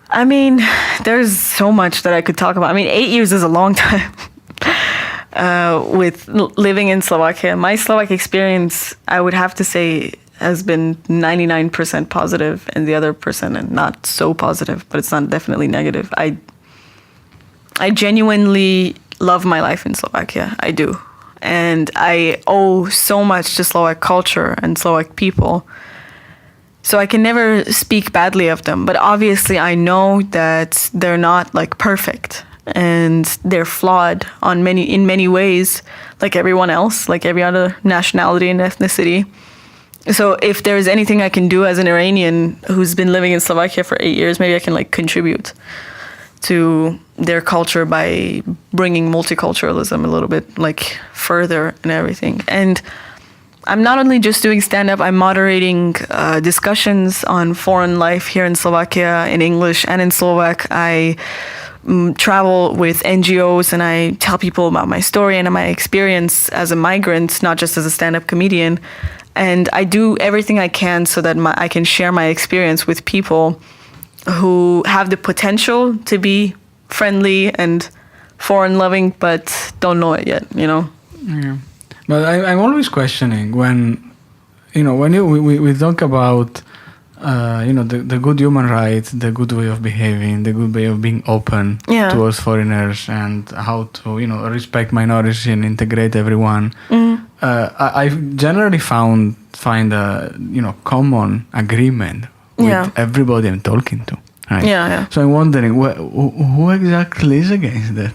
I mean, there's so much that I could talk about. I mean, 8 years is a long time. With living in Slovakia, my Slovak experience, I would have to say, has been 99% positive, and the other percent not so positive, but it's not definitely negative. I genuinely love my life in Slovakia. I do. And I owe so much to Slovak culture and Slovak people. So I can never speak badly of them. But obviously I know that they're not like perfect. And they're flawed in many ways, like everyone else, like every other nationality and ethnicity. So if there's anything I can do as an Iranian who's been living in Slovakia for 8 years, maybe I can like contribute to their culture by bringing multiculturalism a little bit like further and everything. And I'm not only just doing stand-up, I'm moderating discussions on foreign life here in Slovakia in English and in Slovak. I travel with NGOs and I tell people about my story and my experience as a migrant, not just as a stand-up comedian. And I do everything I can so that I can share my experience with people who have the potential to be friendly and foreign-loving, but don't know it yet, Yeah. But I'm always questioning when we talk about the good human rights, the good way of behaving, the good way of being open towards foreigners, and how to respect minorities and integrate everyone. I generally find a common agreement with everybody I'm talking to. Right? Yeah. So I'm wondering who exactly is against that,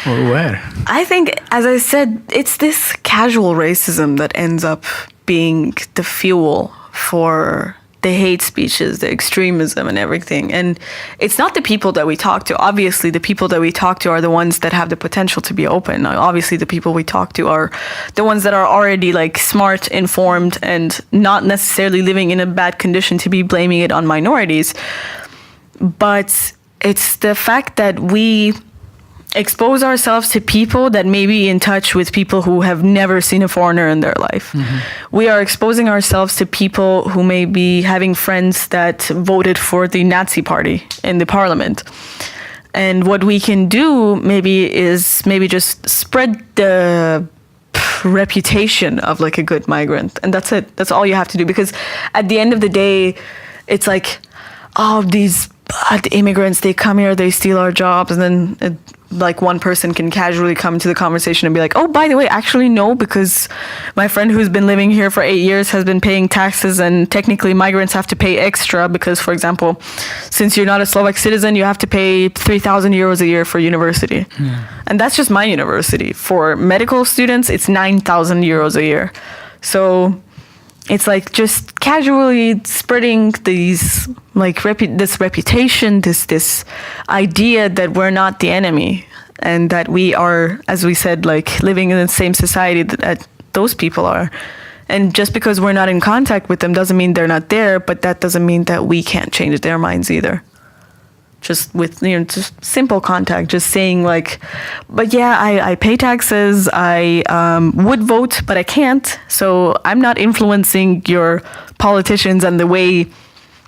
or where? I think, as I said, it's this casual racism that ends up being the fuel for the hate speeches, the extremism and everything. And it's not the people that we talk to. Obviously, the people that we talk to are the ones that have the potential to be open. Obviously, the people we talk to are the ones that are already like smart, informed, and not necessarily living in a bad condition to be blaming it on minorities. But it's the fact that we expose ourselves to people that may be in touch with people who have never seen a foreigner in their life. We are exposing ourselves to people who may be having friends that voted for the Nazi party in the parliament. And what we can do is just spread the reputation of like a good migrant. And that's it. That's all you have to do. Because at the end of the day, it's like, oh, these bad immigrants, they come here, they steal our jobs, and then like one person can casually come to the conversation and be like, oh, by the way, actually no, because my friend who's been living here for 8 years has been paying taxes, and technically migrants have to pay extra because, for example, since you're not a Slovak citizen, you have to pay 3,000 euros a year for university. And that's just my university. For medical students, it's 9,000 euros a year. So it's like just casually spreading these like this reputation, this idea that we're not the enemy and that we are, as we said, like living in the same society that those people are. And just because we're not in contact with them doesn't mean they're not there, but that doesn't mean that we can't change their minds either. just with, just simple contact, just saying like, but yeah, I pay taxes, I would vote, but I can't. So I'm not influencing your politicians and the way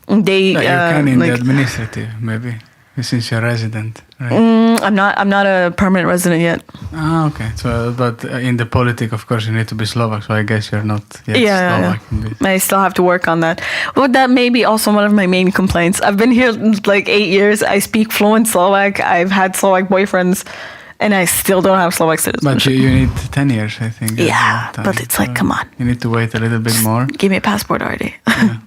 they... No, you can in the administrative, maybe, since you're a resident, right? I'm not a permanent resident yet. Ah, okay. So, but in the politic, of course, you need to be Slovak. So I guess you're not yet Slovak. Yeah. I still have to work on that. But that may be also one of my main complaints. I've been here like 8 years. I speak fluent Slovak. I've had Slovak boyfriends, and I still don't have Slovak citizenship. But you need 10 years, I think. Yeah, but it's like, come on. You need to wait a little bit more. Give me a passport already. Yeah.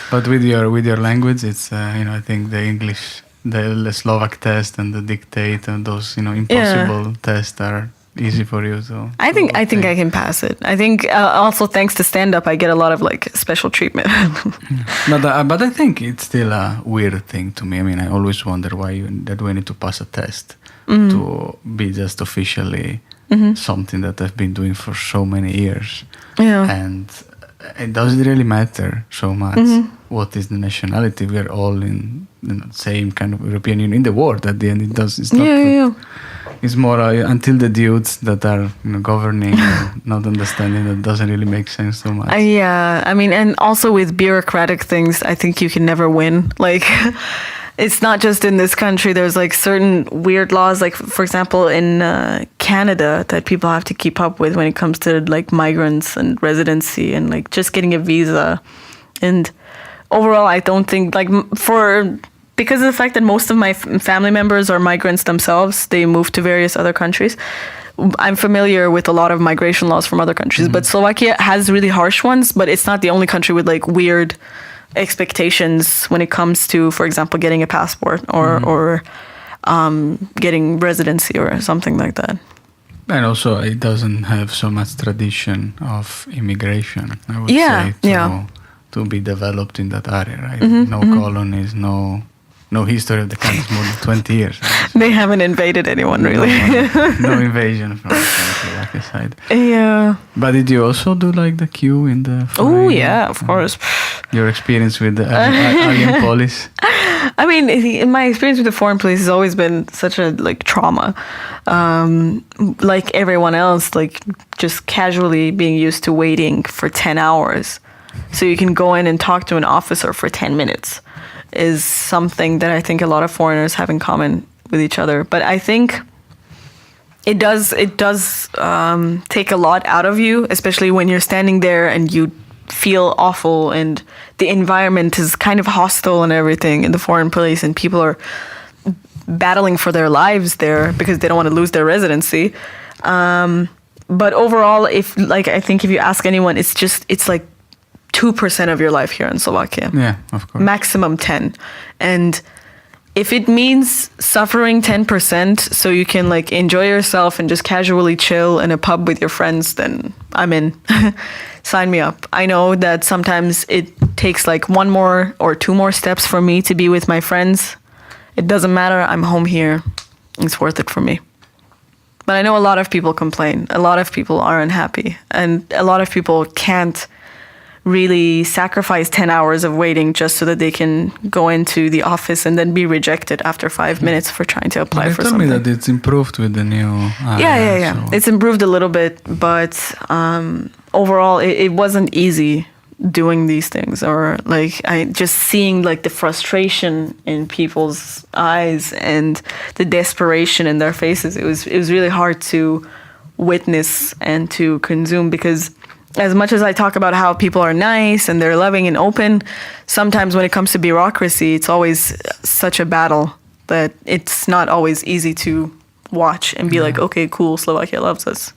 But with your language, it's I think the English, the Slovak test and the dictate and those impossible tests are easy for you. So I think I can pass it. I think also thanks to stand up, I get a lot of like special treatment. But I think it's still a weird thing to me. I mean, I always wonder why that we need to pass a test to be just officially something that I've been doing for so many years. Yeah. And it doesn't really matter so much what is the nationality. We're all in the same kind of European Union in the world. At the end, it's not. It's more until the dudes that are governing not understanding, that doesn't really make sense so much. Yeah, I mean, and also with bureaucratic things, I think you can never win. Like, it's not just in this country. There's like certain weird laws, like for example in Canada, that people have to keep up with when it comes to like migrants and residency and like just getting a visa. And overall, I don't think because of the fact that most of my family members are migrants themselves, they moved to various other countries. I'm familiar with a lot of migration laws from other countries, but Slovakia has really harsh ones, but it's not the only country with like weird expectations when it comes to, for example, getting a passport or getting residency or something like that. And also, it doesn't have so much tradition of immigration, I would say, to be developed in that area, right? No colonies, no history of the country, more than 20 years. They haven't invaded anyone, really. No invasion from the Slovakia side. Yeah. But did you also do like the queue in the... Oh, yeah, of course. Your experience with the alien police? I mean, my experience with the foreign police has always been such a like trauma. Like everyone else, like just casually being used to waiting for 10 hours. So you can go in and talk to an officer for 10 minutes is something that I think a lot of foreigners have in common with each other. But I think it does take a lot out of you, especially when you're standing there and you feel awful and the environment is kind of hostile and everything in the foreign police, and people are battling for their lives there because they don't want to lose their residency. But overall, I think if you ask anyone, it's like 2% of your life here in Slovakia. Yeah, of course. Maximum 10. And if it means suffering 10% so you can like enjoy yourself and just casually chill in a pub with your friends, then I'm in. Sign me up. I know that sometimes it takes like 1 more or 2 more steps for me to be with my friends. It doesn't matter. I'm home here. It's worth it for me. But I know a lot of people complain. A lot of people are unhappy. And a lot of people can't really sacrifice 10 hours of waiting just so that they can go into the office and then be rejected after 5 minutes for trying to apply for something. They told me that it's improved with the new... Yeah. So. It's improved a little bit, but overall, it wasn't easy doing these things, or like just seeing like the frustration in people's eyes and the desperation in their faces. It was really hard to witness and to consume, because as much as I talk about how people are nice and they're loving and open, sometimes when it comes to bureaucracy, it's always such a battle that it's not always easy to watch and be like, okay, cool, Slovakia loves us.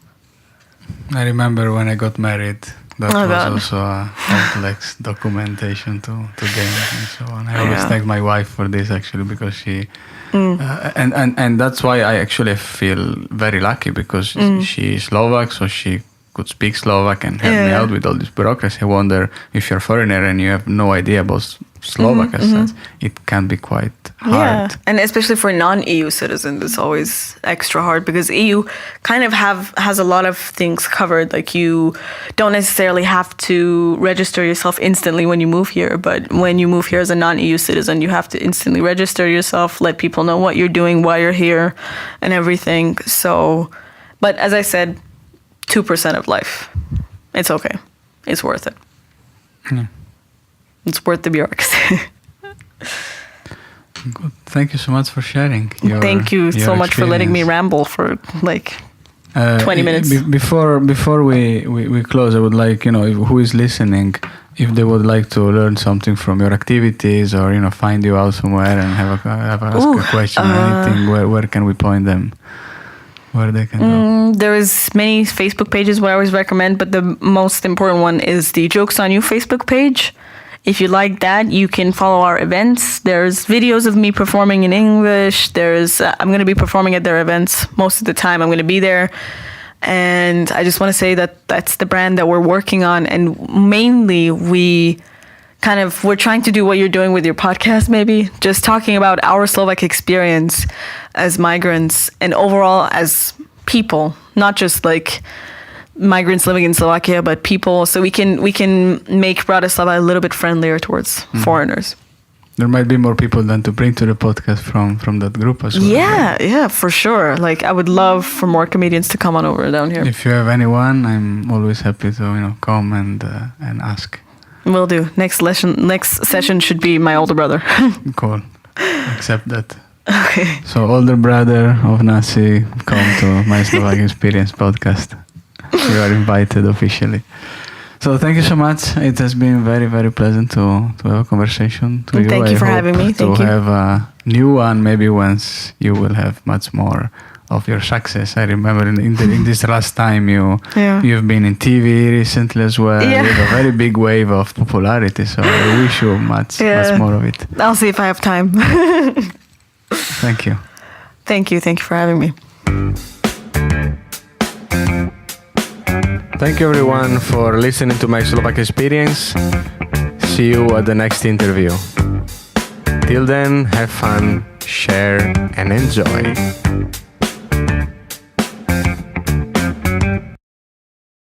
I remember when I got married, that was also a complex documentation to gain and so on. I always thank my wife for this, actually, because she... And that's why I actually feel very lucky, because she's Slovak, so she could speak Slovak and help me out with all this bureaucracy. I wonder if you're a foreigner and you have no idea about Slovak as such, it can be quite hard. Yeah, and especially for non-EU citizens, it's always extra hard because EU kind of has a lot of things covered. Like you don't necessarily have to register yourself instantly when you move here, but when you move here as a non-EU citizen, you have to instantly register yourself, let people know what you're doing, why you're here, and everything. So, but as I said, 2% of life. It's okay. It's worth it. Yeah. It's worth the bureaucracy. Good. Thank you so much for sharing. Thank you so much for letting me ramble for like 20 minutes. Before we close, I would like, who is listening, if they would like to learn something from your activities or, find you out somewhere and ask a question or anything, where can we point them? Where they can go? There is many Facebook pages where I always recommend, but the most important one is the Jokes on You Facebook page. If you like that, you can follow our events. There's videos of me performing in English. I'm going to be performing at their events most of the time. I'm going to be there. And I just want to say that that's the brand that we're working on. And mainly we're trying to do what you're doing with your podcast, maybe just talking about our Slovak experience as migrants and overall as people, not just like migrants living in Slovakia, but people, so we can make Bratislava a little bit friendlier towards foreigners. There might be more people than to bring to the podcast from that group as well. Yeah, for sure. Like I would love for more comedians to come on over down here. If you have anyone, I'm always happy to come and ask. Will do. Next session should be my older brother. Cool. Accept that. Okay. So older brother of Nasi, come to MySlovakExperience podcast. You are invited officially. So thank you so much. It has been very, very pleasant to have a conversation to you. Thank you for having me. Thank you. Have a new one maybe once you will have much more of your success. I remember in this last time you've been in TV recently as well. Yeah. You have a very big wave of popularity. So I wish you much more of it. I'll see if I have time. Thank you. Thank you for having me. Thank you everyone for listening to my Slovak Experience. See you at the next interview. Till then, have fun, share and enjoy.